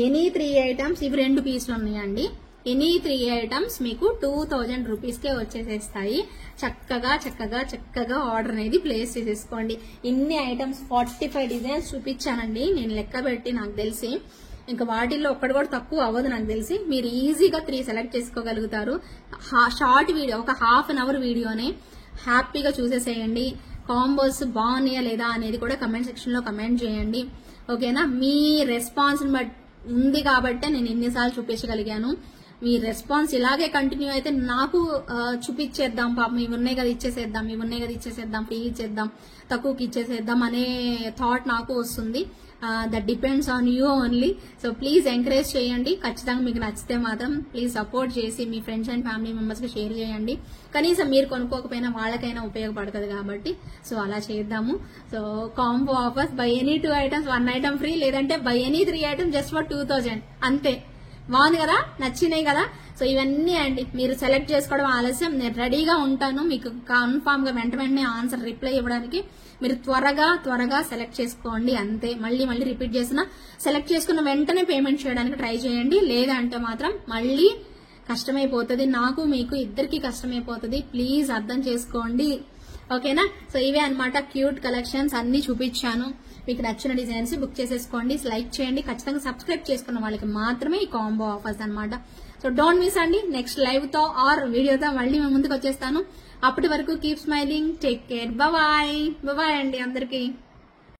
ఎనీ 3 ఐటమ్స్, ఇవి 2 పీసులు ఉన్నాయండి. ఎనీ 3 ఐటమ్స్ మీకు 2000 రూపీస్కే వచ్చేసేస్తాయి. చక్కగా ఆర్డర్ అనేది ప్లేస్ చేసేసుకోండి. ఇన్ని ఐటమ్స్ 45 డిజైన్స్ చూపించానండి నేను లెక్క పెట్టి. నాకు తెలిసి ఇంకా వాటిల్లో ఒక్కటి కూడా తక్కువ అవ్వదు నాకు తెలిసి. మీరు ఈజీగా 3 సెలెక్ట్ చేసుకోగలుగుతారు. షార్ట్ వీడియో, ఒక ½ అన్ అవర్ వీడియోనే హ్యాపీగా చూసేసేయండి. కాంబోస్ బాగున్నాయా లేదా అనేది కూడా కమెంట్ సెక్షన్ లో కమెంట్ చేయండి. ఓకేనా? మీ రెస్పాన్స్ బట్టి ఉంది కాబట్టే నేను ఎన్నిసార్లు చూపించగలిగాను. మీ రెస్పాన్స్ ఇలాగే కంటిన్యూ అయితే నాకు చూపించేద్దాం, పాపం ఇవి ఉన్నాయి కదా ఇచ్చేసేద్దాం, ఫ్రీ ఇచ్చేద్దాం, తక్కువకి ఇచ్చేసేద్దాం అనే థాట్ నాకు వస్తుంది. That depends on you only. So please encourage చేయండి. ఖచ్చితంగా మీకు నచ్చితే మాత్రం ప్లీజ్ సపోర్ట్ చేసి మీ ఫ్రెండ్స్ అండ్ ఫ్యామిలీ మెంబర్స్ కి షేర్ చేయండి. కనీసం మీరు కొనుక్కోకపోయినా వాళ్ళకైనా ఉపయోగపడుతుంది కాబట్టి సో అలా చేద్దాము. So combo offers, buy any 2 items 1 item free, లేదంటే buy any 3 items just for 2000 అంతే. బాగుంది కదా, నచ్చినాయి కదా. సో ఇవన్నీ అండి, మీరు సెలెక్ట్ చేసుకోవడం ఆలస్యం, నేను రెడీగా ఉంటాను మీకు కన్ఫామ్ గా వెంటనే ఆన్సర్ రిప్లై ఇవ్వడానికి. మీరు త్వరగా సెలెక్ట్ చేసుకోండి అంతే. మళ్ళీ రిపీట్ చేసిన సెలెక్ట్ చేసుకున్న వెంటనే పేమెంట్ చేయడానికి ట్రై చేయండి, లేదంటే మాత్రం మళ్ళీ కష్టమైపోతుంది, నాకు మీకు ఇద్దరికి కష్టమైపోతుంది. ప్లీజ్ అర్థం చేసుకోండి, ఓకేనా. సో ఇవే అన్నమాట క్యూట్ కలెక్షన్స్ అన్ని చూపించాను. మీకు నచ్చిన డిజైన్స్ బుక్ చేసేసుకోండి, లైక్ చేయండి. ఖచ్చితంగా సబ్స్క్రైబ్ చేసుకున్న వాళ్ళకి మాత్రమే ఈ కాంబో ఆఫర్స్ అన్నమాట. సో డోంట్ మిస్ అండి. నెక్స్ట్ లైవ్ తో ఆర్ వీడియోతో మళ్ళీ మేము ముందుకు వచ్చేస్తాను. అప్పటి వరకు keep smiling, take care, bye అండి అందరికి.